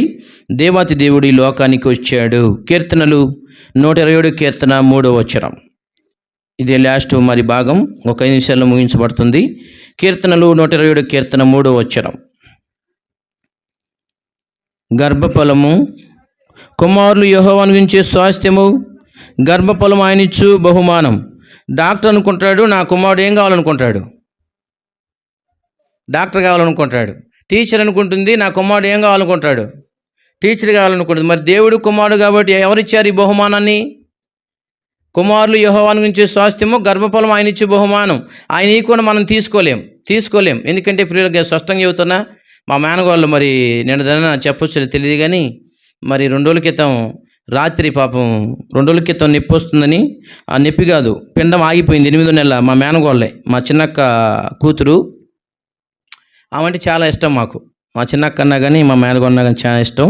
దేవాతి దేవుడు ఈ లోకానికి వచ్చాడు. కీర్తనలు 127 కీర్తన 3వ వచనం. ఇదే లాస్ట్ భాగం, ఒక 5 నిమిషాల్లో ముగించబడుతుంది. కీర్తనలు 127 కీర్తన 3వ వచనం. గర్భఫలము కుమారులు యెహోవాను గురించే స్వాస్థ్యము, గర్భఫలం ఆయనిచ్చు బహుమానం. డాక్టర్ అనుకుంటాడు, నా కుమారుడు ఏం కావాలనుకుంటాడు? డాక్టర్ కావాలనుకుంటాడు. టీచర్ అనుకుంటుంది, నా కుమారుడు ఏం కావాలనుకుంటాడు? టీచర్ కావాలనుకుంటుంది. మరి దేవుడు కుమారుడు కాబట్టి ఎవరిచ్చారు ఈ బహుమానాన్ని? కుమారులు యెహోవాను గురించే స్వాస్థ్యము, గర్భఫలం ఆయన ఇచ్చే బహుమానం. ఆయన ఈ కూడా మనం తీసుకోలేం. ఎందుకంటే ప్రియులకి స్పష్టంగా చెబుతున్నా, మా మేనగోళ్ళు నిన్న చెప్పొచ్చు తెలియదు కానీ 2 రోజుల క్రితం రాత్రి పాపం 2 రోజుల క్రితం నొప్పి వస్తుందని, ఆ నొప్పి కాదు పిండం ఆగిపోయింది. 8వ నెల మా మేనగోళ్ళే, మా చిన్నక్క కూతురు. ఆమె చాలా ఇష్టం మాకు. మా చిన్నక్క అన్నా కానీ మా మేనగోళ్ళన్నా కానీ చాలా ఇష్టం.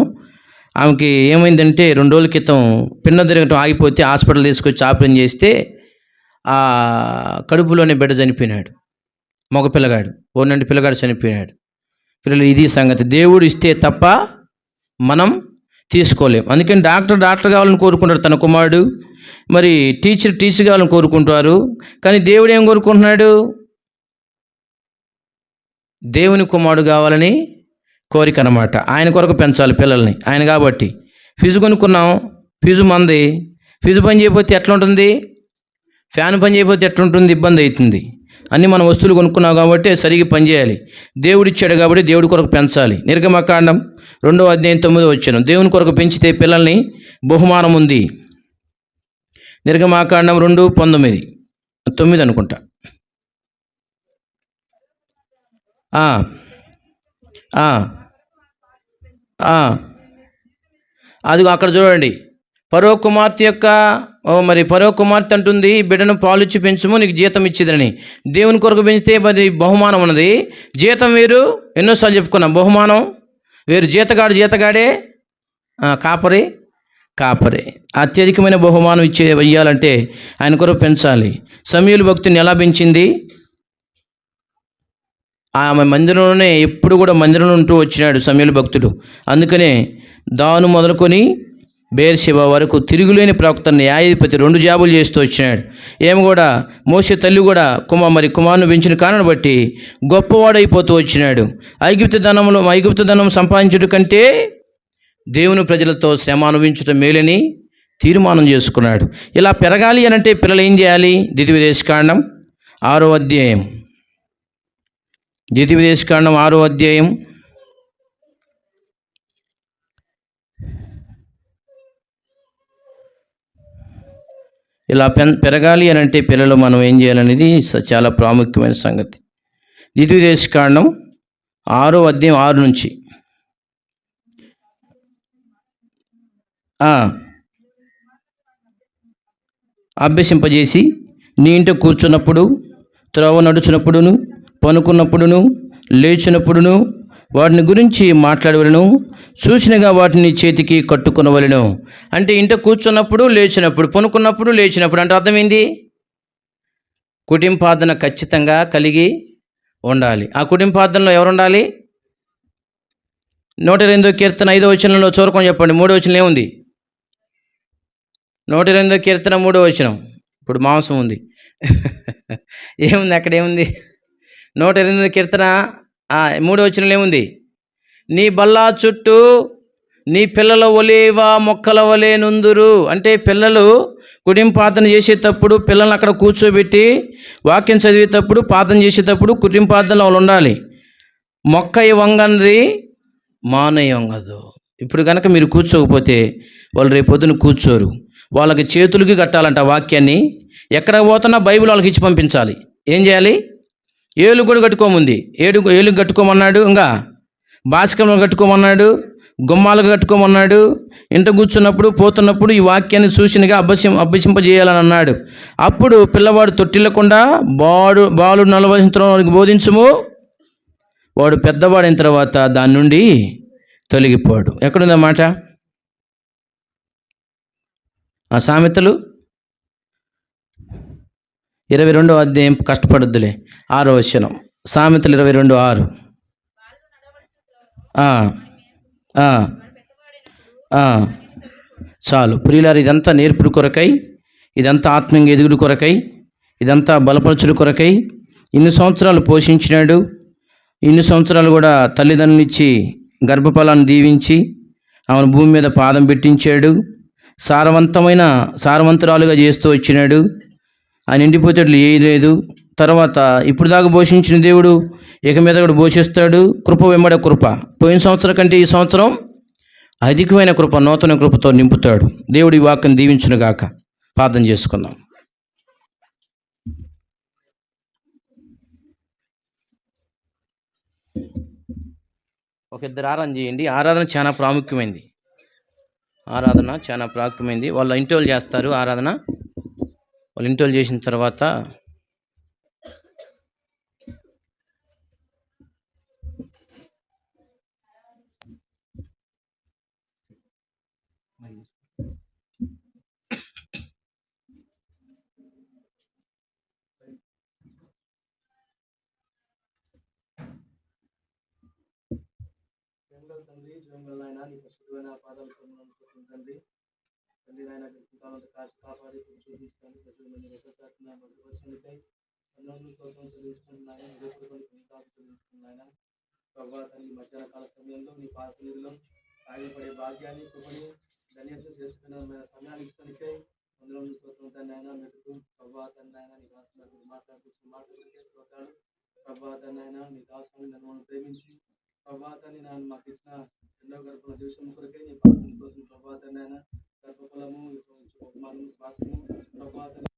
ఆమెకి ఏమైందంటే 2 రోజుల క్రితం పిండం తిరగటం ఆగిపోతే హాస్పిటల్ తీసుకొచ్చి ఆపరేషన్ చేస్తే ఆ కడుపులోనే బిడ్డ చనిపోయినాడు. మగ పిల్లగాడు, 2 పిల్లగాడు చనిపోయినాడు. పిల్లలు, ఇది సంగతి. దేవుడు ఇస్తే తప్ప మనం తీసుకోలేం. అందుకని డాక్టర్ కావాలని కోరుకుంటాడు తన కుమారుడు, మరి టీచర్ కావాలని కోరుకుంటారు. కానీ దేవుడు ఏం కోరుకుంటున్నాడు? దేవుని కుమారుడు కావాలని కోరిక అన్నమాట. ఆయన కొరకు పెంచాలి పిల్లల్ని. ఆయన కాబట్టి ఫీజు కొనుక్కున్నాం, ఫీజు మంది. ఫీజు పని చేయకపోతే ఎట్లా ఉంటుంది? ఫ్యాన్ పని చేయకపోతే ఎట్లా ఉంటుంది? ఇబ్బంది అవుతుంది. అన్నీ మనం వస్తువులు కొనుక్కున్నాం కాబట్టి సరిగ్గా పనిచేయాలి. దేవుడు ఇచ్చాడు కాబట్టి దేవుడి కొరకు పెంచాలి. నిర్గమకాండం 2వ అధ్యాయం 9వ వచనం, దేవుని కొరకు పెంచితే పిల్లల్ని బహుమానం ఉంది. నిర్గమకాండం 2:9 అనుకుంటా. అది అక్కడ చూడండి. ఫరో కుమార్తె యొక్క మరి ఫరో కుమార్తె అంటుంది, బిడ్డను పాలిచ్చి పెంచుము, నీకు జీతం ఇచ్చేదని. దేవుని కొరకు పెంచితే మరి బహుమానం ఉన్నది. జీతం వేరు, ఎన్నోసార్లు చెప్పుకున్నాం. బహుమానం వేరు. జీతగాడే, కాపరి. అత్యధికమైన బహుమానం ఇయ్యాలంటే ఆయన కొరకు పెంచాలి. సమూయేలు భక్తుని ఎలా పెంచింది? ఆమె మందిరంలోనే ఎప్పుడు కూడా మందిరంలో ఉంటూ వచ్చినాడు సమూయేలు భక్తుడు. అందుకనే దాను మొదలుకొని బెయేర్షెబా వరకు తిరుగులేని ప్రవక్త న్యాయాధిపతి 2 జాబులు చేస్తూ వచ్చినాడు. ఏమి కూడా మోషే తల్లి కూడా కుమారుని పెంచిన కారణం బట్టి గొప్పవాడైపోతూ వచ్చినాడు. ఐగుప్తు ధనం సంపాదించుట కంటే దేవుని ప్రజలతో శ్రమ అనుభవించుట మేలని తీర్మానం చేసుకున్నాడు. ఇలా పెరగాలి అనంటే పిల్లలు ఏం చేయాలి? ద్వితీయోపదేశకాండం 6వ అధ్యాయం. ద్వితీయోపదేశకాండం 6వ అధ్యాయం. ఇలా పెరగాలి అని అంటే పిల్లలు మనం ఏం చేయాలనేది చాలా ప్రాముఖ్యమైన సంగతి. ద్వితీయోపదేశకాండం 6వ అధ్యాయం 6 నుంచి. అభ్యసింపజేసి నీ ఇంట కూర్చున్నప్పుడు, త్రోవ నడుచున్నప్పుడును, పనుకున్నప్పుడును, లేచినప్పుడును వాటిని గురించి మాట్లాడవలను, సూచనగా వాటిని చేతికి కట్టుకునవలను. అంటే ఇంట కూర్చున్నప్పుడు, లేచినప్పుడు, పనుకున్నప్పుడు, లేచినప్పుడు అంటే అర్థమైంది? కుటుంబార్థన ఖచ్చితంగా కలిగి ఉండాలి. ఆ కుటుంబార్థనలో ఎవరు ఉండాలి? 108వ కీర్తన 5వ వచనంలో చూరకొని చెప్పండి. 3వ వచనం ఏముంది? 108వ కీర్తన 3వ వచనం. ఇప్పుడు మాంసం ఉంది. ఏముంది అక్కడ? ఏముంది? 108వ కీర్తన 3వ వచనంలో ఏముంది? నీ బల్లా చుట్టూ నీ పిల్లల ఒలీవ మొక్కల వలె నుందురు. అంటే పిల్లలు కుటుంబార్థన చేసేటప్పుడు పిల్లల్ని అక్కడ కూర్చోబెట్టి వాక్యం చదివేటప్పుడు, ప్రార్థన చేసేటప్పుడు కుటుంబార్థనలో వాళ్ళు ఉండాలి. మొక్క వంగంది మానయ్య వంగదు. ఇప్పుడు కనుక మీరు కూర్చోకపోతే వాళ్ళు రేపొద్దున కూర్చోరు. వాళ్ళకి చేతులకి కట్టాలంట వాక్యాన్ని. ఎక్కడ పోతున్నా బైబిల్ వాళ్ళకి ఇచ్చి పంపించాలి. ఏం చేయాలి? ఏలు కూడా కట్టుకోముంది. ఏలు కట్టుకోమన్నాడు, ఇంకా బాసికంలో కట్టుకోమన్నాడు, గుమ్మాలకు కట్టుకోమన్నాడు. ఇంట కూర్చున్నప్పుడు, పోతున్నప్పుడు ఈ వాక్యాన్ని సూచనగా అభ్యసింపజేయాలని అన్నాడు. అప్పుడు పిల్లవాడు తొట్టిల్లకుండా బాలు 40 సంవత్సరాలకు బోధించుము, వాడు పెద్దవాడైన తర్వాత దాని నుండి తొలగిపోడు. ఎక్కడుందన్నమాట? ఆ సామెతలు 22వ అధ్యాయం. కష్టపడద్దులే. 6వ వచనం. సామెతలు 22:6. చాలు ప్రియులారు, ఇదంతా నేర్పుడు కొరకై, ఇదంతా ఆత్మీయంగా ఎదుగుడు కొరకై, ఇదంతా బలపరచుడు కొరకై. ఇన్ని సంవత్సరాలు పోషించినాడు. ఇన్ని సంవత్సరాలు కూడా తల్లిదండ్రునిచ్చి గర్భఫలాన్ని దీవించి ఆమెను భూమి మీద పాదం పెట్టించాడు. సారవంతురాలుగా చేస్తూ వచ్చినాడు. ఆయన ఎండిపోతేట్లు ఏయలేదు. తర్వాత ఇప్పుడు దాకా పోషించిన దేవుడు ఇక మీద కూడా పోషిస్తాడు. కృప వెంబడే కృప. పోయిన సంవత్సరం కంటే ఈ సంవత్సరం అధికమైన కృప, నూతన కృపతో నింపుతాడు. దేవుడి వాక్యం దీవించునుగాక. ప్రార్థన చేసుకుందాం. ఒక ఇద్దరు ఆరాధన చేయండి. ఆరాధన చాలా ప్రాముఖ్యమైనది. ఆరాధన చాలా ప్రాముఖ్యమైంది. వాళ్ళ ఇంటి వాళ్ళు చేస్తారు ఆరాధన. వాళ్ళ ఇంటి వాళ్ళు చేసిన తర్వాత తండ్రి జీవంగల ఆయన నీ పరిశుద్ధమైన పాదాలు తండ్రి తండ్రి నాయన కాలంలో కాచి కాపాడి చూపించుకొని సజీవమైన భద్రపరిచినకై అందరూ స్తోత్రం చెల్లించుకుంటున్నాను. చెల్లించుకున్నాయన ప్రభావ తండ్రి మధ్యాహ్న కాల సమయంలో నీ పాసనిధిలో సాయపడే భాగ్యాన్ని కృపని ధన్యత చేసుకున్న సమయాన్ని ఇష్టనికై అందరూ స్తోత్రం తండ్రి ఆయన మెట్టుకు ప్రభావ తండ్రి ఆయన నీ దాసులు మాట్లాడుతూ స్తోత్రాలు. ప్రభావ తండ్రి ఆయన నీ దాసుని నన్ను ప్రేమించి ప్రభాతాన్ని నేను మాకు ఇచ్చిన ఎన్నో గడపల దేశం కొరకే నీ పాత్ర కోసం ప్రభాతాన్ని ఆయన గర్భఫలము శ్వాసము ప్రభాతాన్ని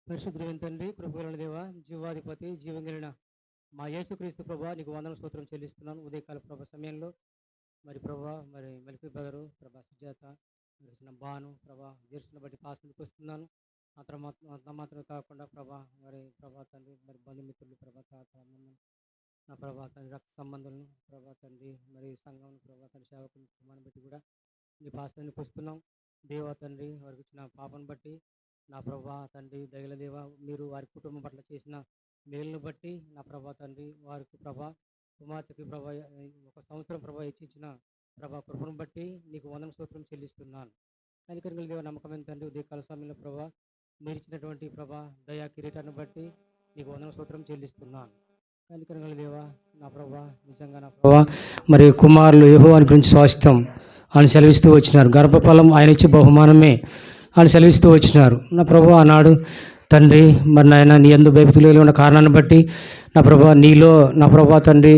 పరిశుద్ధమైన తండ్రి, కృపగల దేవ, జీవాధిపతి, జీవంగలిన మా యేసుక్రీస్తు ప్రభా, నీకు వందన స్తోత్రం చెల్లిస్తున్నాను. ఉదయకాల ప్రభా సమయంలో మరి ప్రభా, మరి మెలికి బ్రదరు ప్రభా, సుజాత మరి బాను ప్రభా, దీర్ఘను బట్టి పాసనకి వస్తున్నాను. అంత మాత్రమే కాకుండా ప్రభా, మరి ప్రభా తండ్రి, మరి బంధుమిత్రులు ప్రభా, తాత అమ్మమ్మ, నా ప్రభా తండ్రి, రక్త సంబంధులను ప్రభా తండ్రి, మరి సంఘం ప్రభా తండ్రి, సేవకుని కుటుంబాన్ని బట్టి కూడా నీ పాసనకి వస్తున్నాం. దేవా తండ్రి, వారికి ఇచ్చిన పాపను బట్టి నా ప్రభా తండ్రి, దయల దేవ, మీరు వారి కుటుంబం పట్ల చేసిన మేలును బట్టి నా ప్రభా తండ్రి, వారికి ప్రభా కుమార్తెకి ప్రభా ఒక సంవత్సరం ప్రభా ఇచ్చిన ప్రభా కృపను బట్టి నీకు వందన స్తోత్రం చెల్లిస్తున్నాను. కనికరంగల దేవ, నమ్మకమైన తండ్రి, ఉదయకాల సమయంలో ప్రభా మీరు ఇచ్చినటువంటి ప్రభా దయా కిరీటాన్ని బట్టి నీకు వందన స్తోత్రం చెల్లిస్తున్నాను. కనికరంగల దేవ, నా ప్రభా నిజంగా నా ప్రభా మరి కుమారులు యెహోవాని గురించి స్వాస్థ్యం అని సెలవిస్తూ వచ్చినారు. గర్భఫలం ఆయన ఇచ్చే బహుమానమే అని సెలవిస్తూ వచ్చినారు. నా ప్రభు ఆనాడు తండ్రి, మరి నాయన నీ యందు భయభక్తులు ఉన్న కారణాన్ని బట్టి నా ప్రభా నీలో నా ప్రభా తండ్రి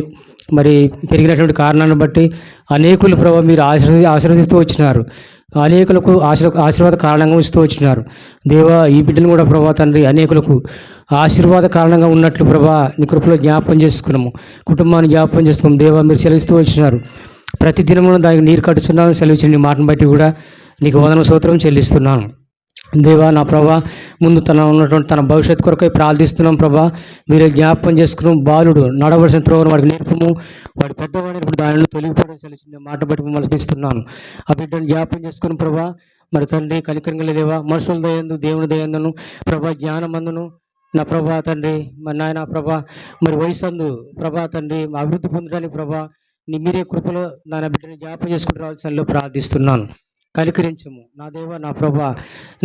మరి పెరిగినటువంటి కారణాన్ని బట్టి అనేకులు ప్రభా మీరు ఆశీర్వదిస్తూ వచ్చినారు. అనేకులకు ఆశీర్వాద కారణంగా ఉంచుతూ వచ్చినారు. దేవా, ఈ బిడ్డను కూడా ప్రభా తండ్రి అనేకులకు ఆశీర్వాద కారణంగా ఉన్నట్లు ప్రభా నీ కృపలో జ్ఞాపకం చేసుకున్నాము. కుటుంబాన్ని జ్ఞాపకం చేసుకున్నాము. దేవా, మీరు సెలవిస్తూ వచ్చినారు. ప్రతి దినమును దానికి నీరు కట్టుచున్నాను సెలవించిన నీ మాటను బట్టి కూడా నీకు వందన స్తోత్రం చెల్లిస్తున్నాను. దేవా, నా ప్రభా ముందు ఉన్నటువంటి తన భవిష్యత్తు కొరకై ప్రార్థిస్తున్నాం. ప్రభా మీరే జ్ఞాపకం చేసుకున్నాం. బాలుడు నడవలసిన త్రోవను వాడికి నేర్పము, వాడి పెద్దవాడిని ఇప్పుడు దానిలో తొలగిపోవడం సెలవించిన మాట బట్టి మిమ్మల్ని తీస్తున్నాను. ఆ బిడ్డను జ్ఞాపకం చేసుకున్నాం. ప్రభా మరి తండ్రి కనికరంగల దేవా, మనుషుల దయందు దేవుని దయందును ప్రభా జ్ఞానమందును నా ప్రభా తండ్రి, మరి నాయన ప్రభా మరి వయసందు ప్రభా తండ్రి అభివృద్ధి పొందడానికి ప్రభా మీరే కృపలో నా బిడ్డని జ్ఞాపకం చేసుకుంటూ రావాల్సిన ప్రార్థిస్తున్నాను. కనికరించము నా దేవ, నా ప్రభా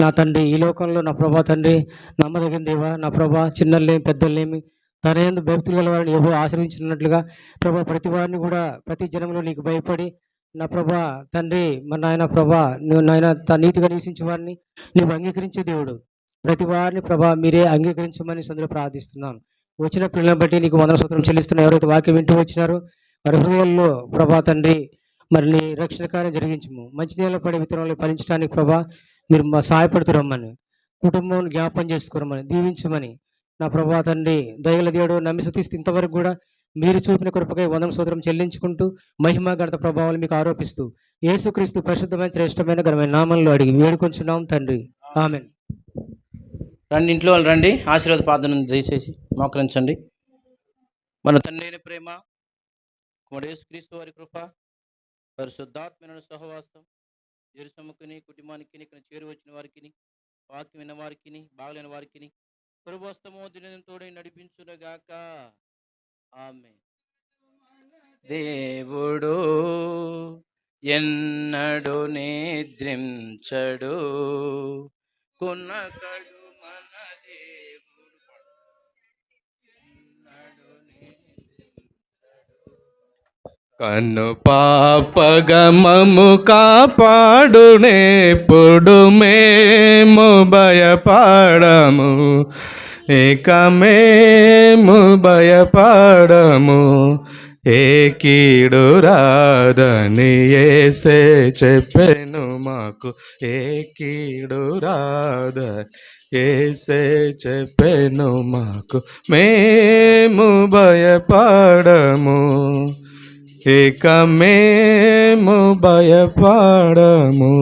నా తండ్రి, ఈ లోకంలో నా ప్రభా తండ్రి నమ్మదగిన దేవ, నా ప్రభా చిన్నలేమి పెద్దలేమి తన యందు భక్తులు గల వారిని ఎవరు ఆశ్రయించినట్లుగా ప్రభా ప్రతి వారిని కూడా ప్రతి జనంలో నీకు భయపడి నా ప్రభా తండ్రి, మన నాయన ప్రభా నువ్వు నాయన నీతిగా నివసించే వారిని నీవు అంగీకరించే దేవుడు. ప్రతి వారిని ప్రభా మీరే అంగీకరించమని సందులో ప్రార్థిస్తున్నాను. వచ్చిన పిల్లలను బట్టి నీకు వందన స్తోత్రం చెల్లిస్తున్నా. ఎవరైతే వాక్యం వింటూ వచ్చినారో వారి హృదయాల్లో ప్రభా తండ్రి మరి నీ రక్షణ కార్యం జరిగించము. మంచినీళ్ళ పడే విత్తనాలు ఫలించడానికి ప్రభా మీరు మా సహాయపడుతురమ్మని, కుటుంబం జ్ఞాపం చేసుకోరమని, దీవించమని నా ప్రభా తండ్రి దయగల దేవుడు నమ్మి స్తుతిస్తూ ఇంతవరకు కూడా మీరు చూపిన కృపకై వందన స్తోత్రం చెల్లించుకుంటూ మహిమ గణత ప్రభావాలు మీకు ఆరోపిస్తూ యేసుక్రీస్తు పరిశుద్ధమైన శ్రేష్టమైన ఘనమైన నామంలో అడిగి వేడుకొంచున్నాం తండ్రి, ఆమేన్. రండి, ఇంట్లో వాళ్ళు రండి. ఆశీర్వాద ప్రార్థన దయచేసి మోకరించండి. మన తండ్రి అయిన ప్రేమ, కుమారుడు యేసుక్రీస్తు వారి కృప, పరిశుద్ధాత్మైన సహవాసం ఎరుసముకుని కుటుంబానికి ఇక్కడ చేరు వచ్చిన వారికి, వాక్యం విన్న వారికి, బాగలేని వారికి కృపస్తమో దినతోడే నడిపించునుగాక. ఆమేన్. దేవుడు ఎన్నడు నిద్రించడు, కొన్నకడు మన దేవుడు ఎన్నడు కన్ను పాపగమము కాపాడునేప్పుడు మేము భయపడము, ఇక మేము భయపడము. ఏ కీడు రాదని యేసే చెప్పెను మాకు, ఏ కీడు రాదని యేసే చెప్పెను మాకు, మేము భయపడము, ఇక మేము భయపడము.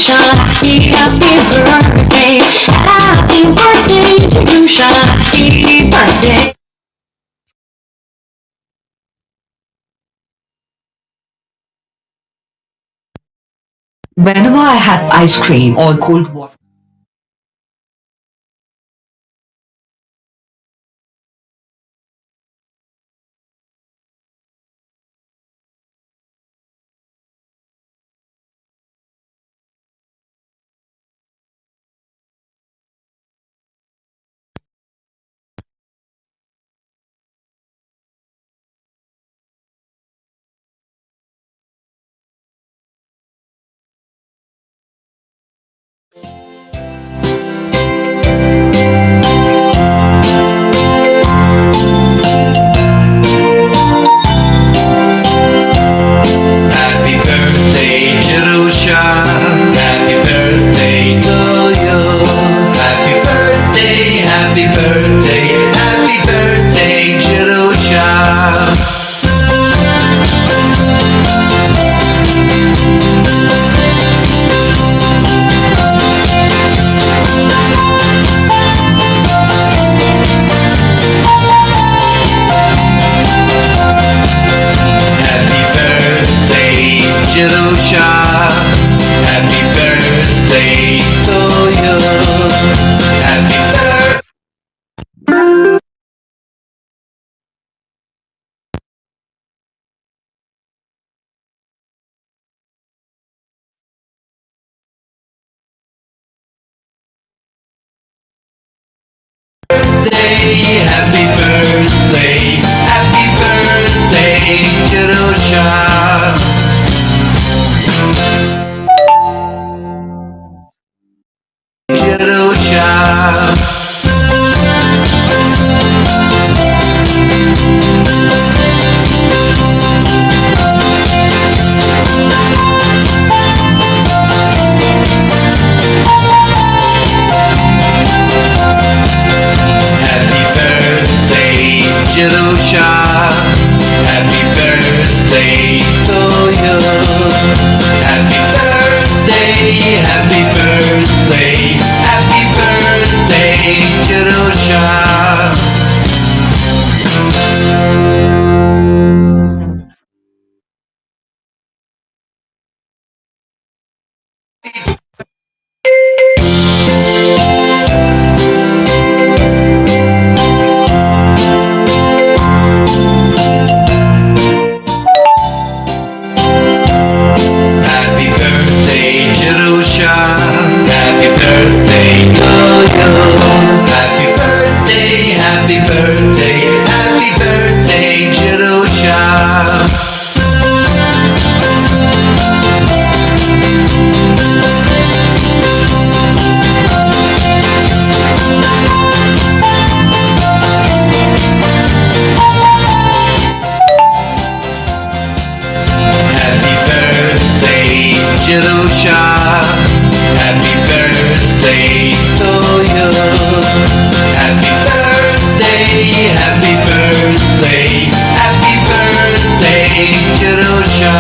Happy birthday. Happy birthday to you, Sean. Happy birthday. Whenever I have ice cream or cold water. Happy birthday, Jerusha. Happy birthday to you. Happy birthday, happy birthday, happy birthday, Jerusha. Happy birthday, Jerusha. Happy birthday to you. Happy birthday. Happy birthday, Jerusha. Jerusha. Happy birthday, Jerusha. Happy birthday to you. Happy birthday, happy birthday, happy birthday, Jerusha. Happy birthday, Jerusha. Happy birthday to you. Happy birthday, happy birthday, happy birthday, Jerusha. Happy birthday, Jerusha. Happy birthday to you. Happy birthday, happy birthday, happy birthday, Jerusha.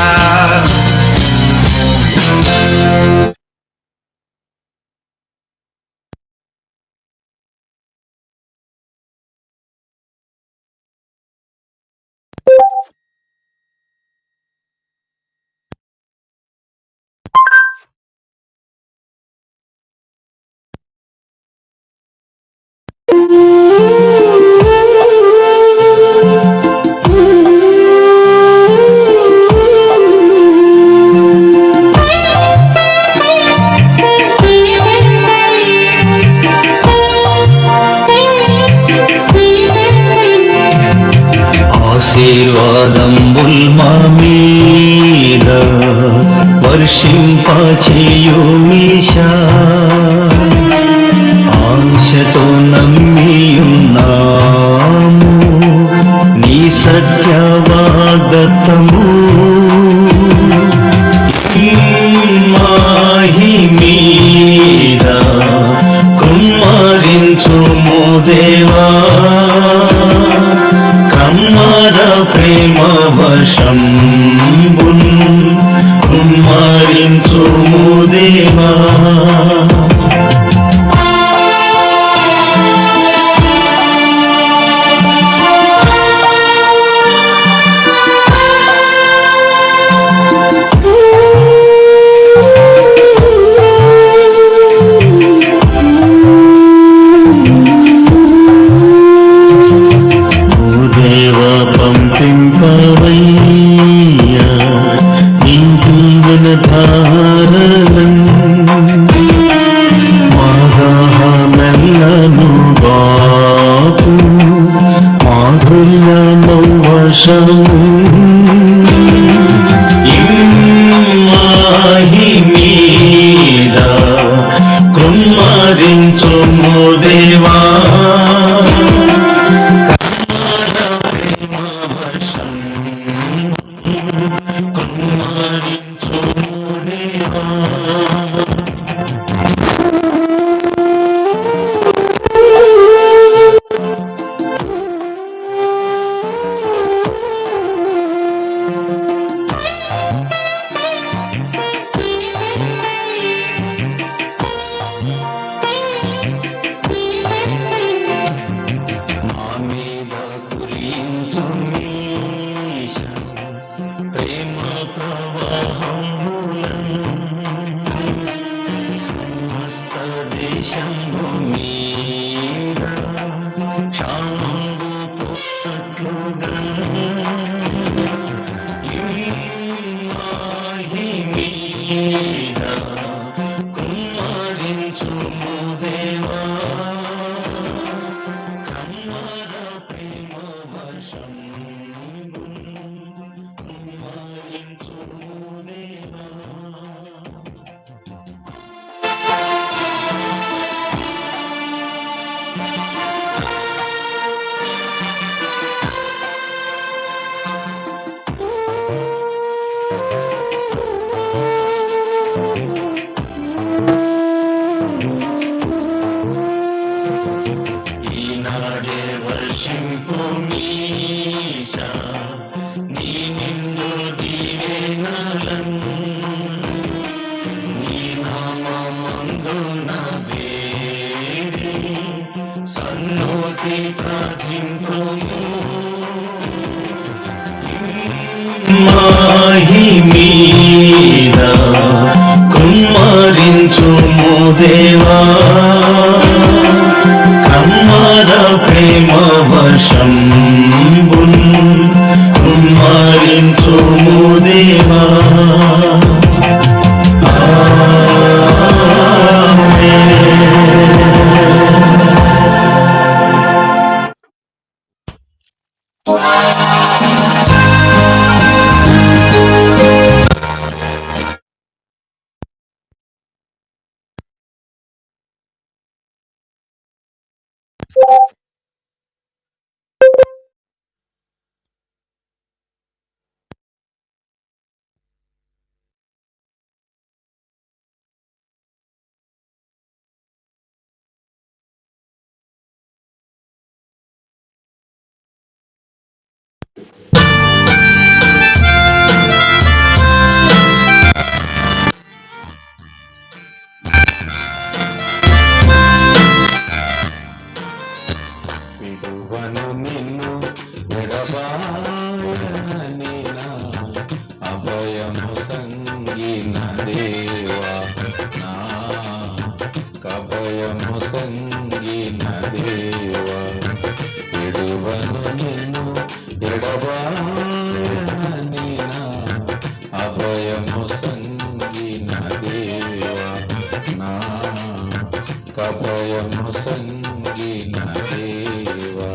ఆశీర్వాదంబుల్ మా మీద వర్షింపచేయుమీశా ఆశతో నమ్మియున్నాము నీ సత్య వాగ్దత్తము మాహి మీద కుమ్మరించుము దేవా కమ్మర ప్రేమ వశం కుమ్మరించుము దేవా వశము ఇమ్మాహి మీద కృమ్మరించుము దేవా మాహి మీద కుమ్మరించుము దేవా కమ్మర ప్రేమ వశం కుమ్మరించుము దేవా విడువను నిన్ను ఎడబాయని నా అభయము సంగిన దేవా నా కభయము సంగిన దేవా విడువను నిన్ను ఎడబాయని నా అభయము సంగిన దేవా నా కభయము సంగిన దేవా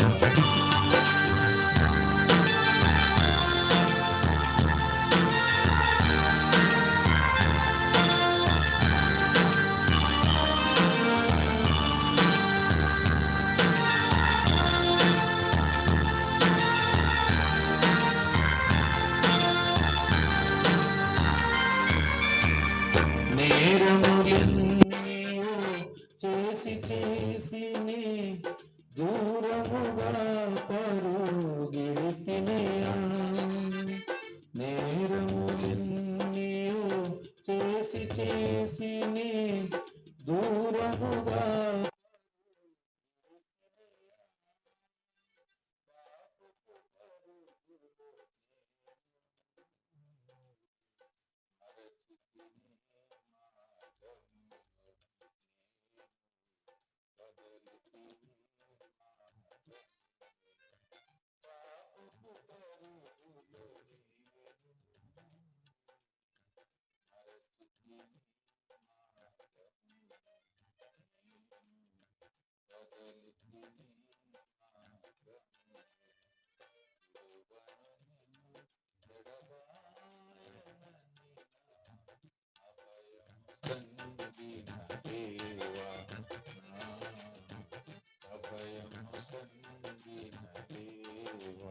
దేవా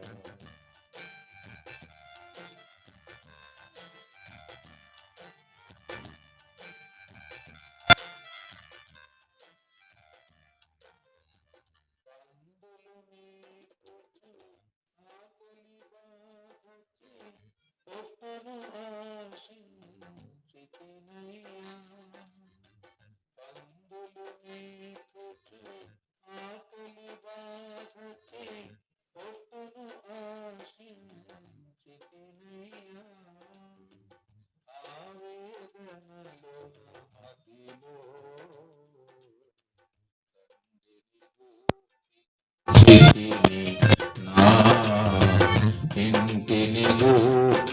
ఇంటిని లోకించితిని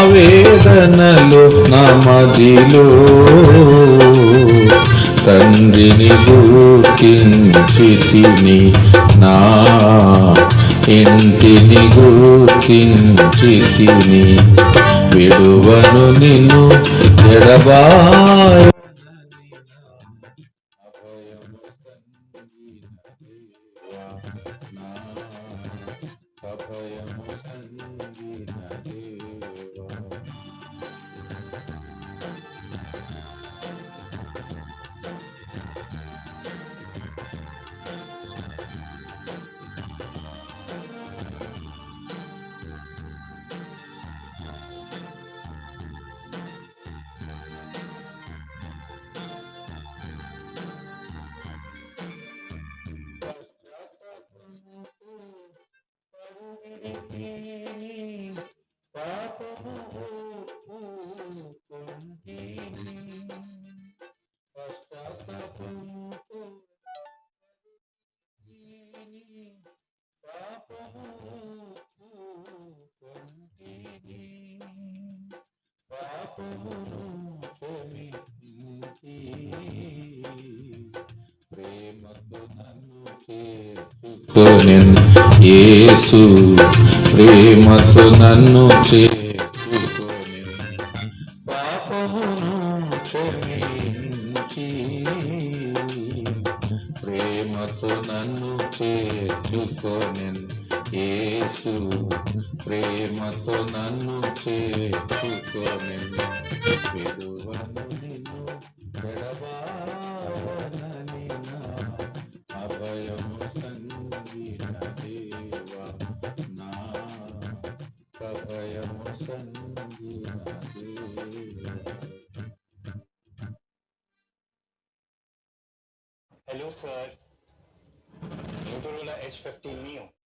ఆవేదనలు నా మదిలో తండ్రిని గుర్తించితిని నా ఇంటిని గుర్తించితిని విడువను నిన్ను ఎడబాయ అభయము సంగీన దేవా యేసు ప్రేమతో నన్ను చేర్చుకొని పాపమును క్షమించి ప్రేమతో నన్ను చేర్చుకొని యేసు ప్రేమతో నన్ను చేర్చుకొని విడువను నిన్ను ఎడబాయనని నా అభయము సంగీన దేవా నా అభయము సంగీన దేవా. Hello sir, Motorola H50 Neo.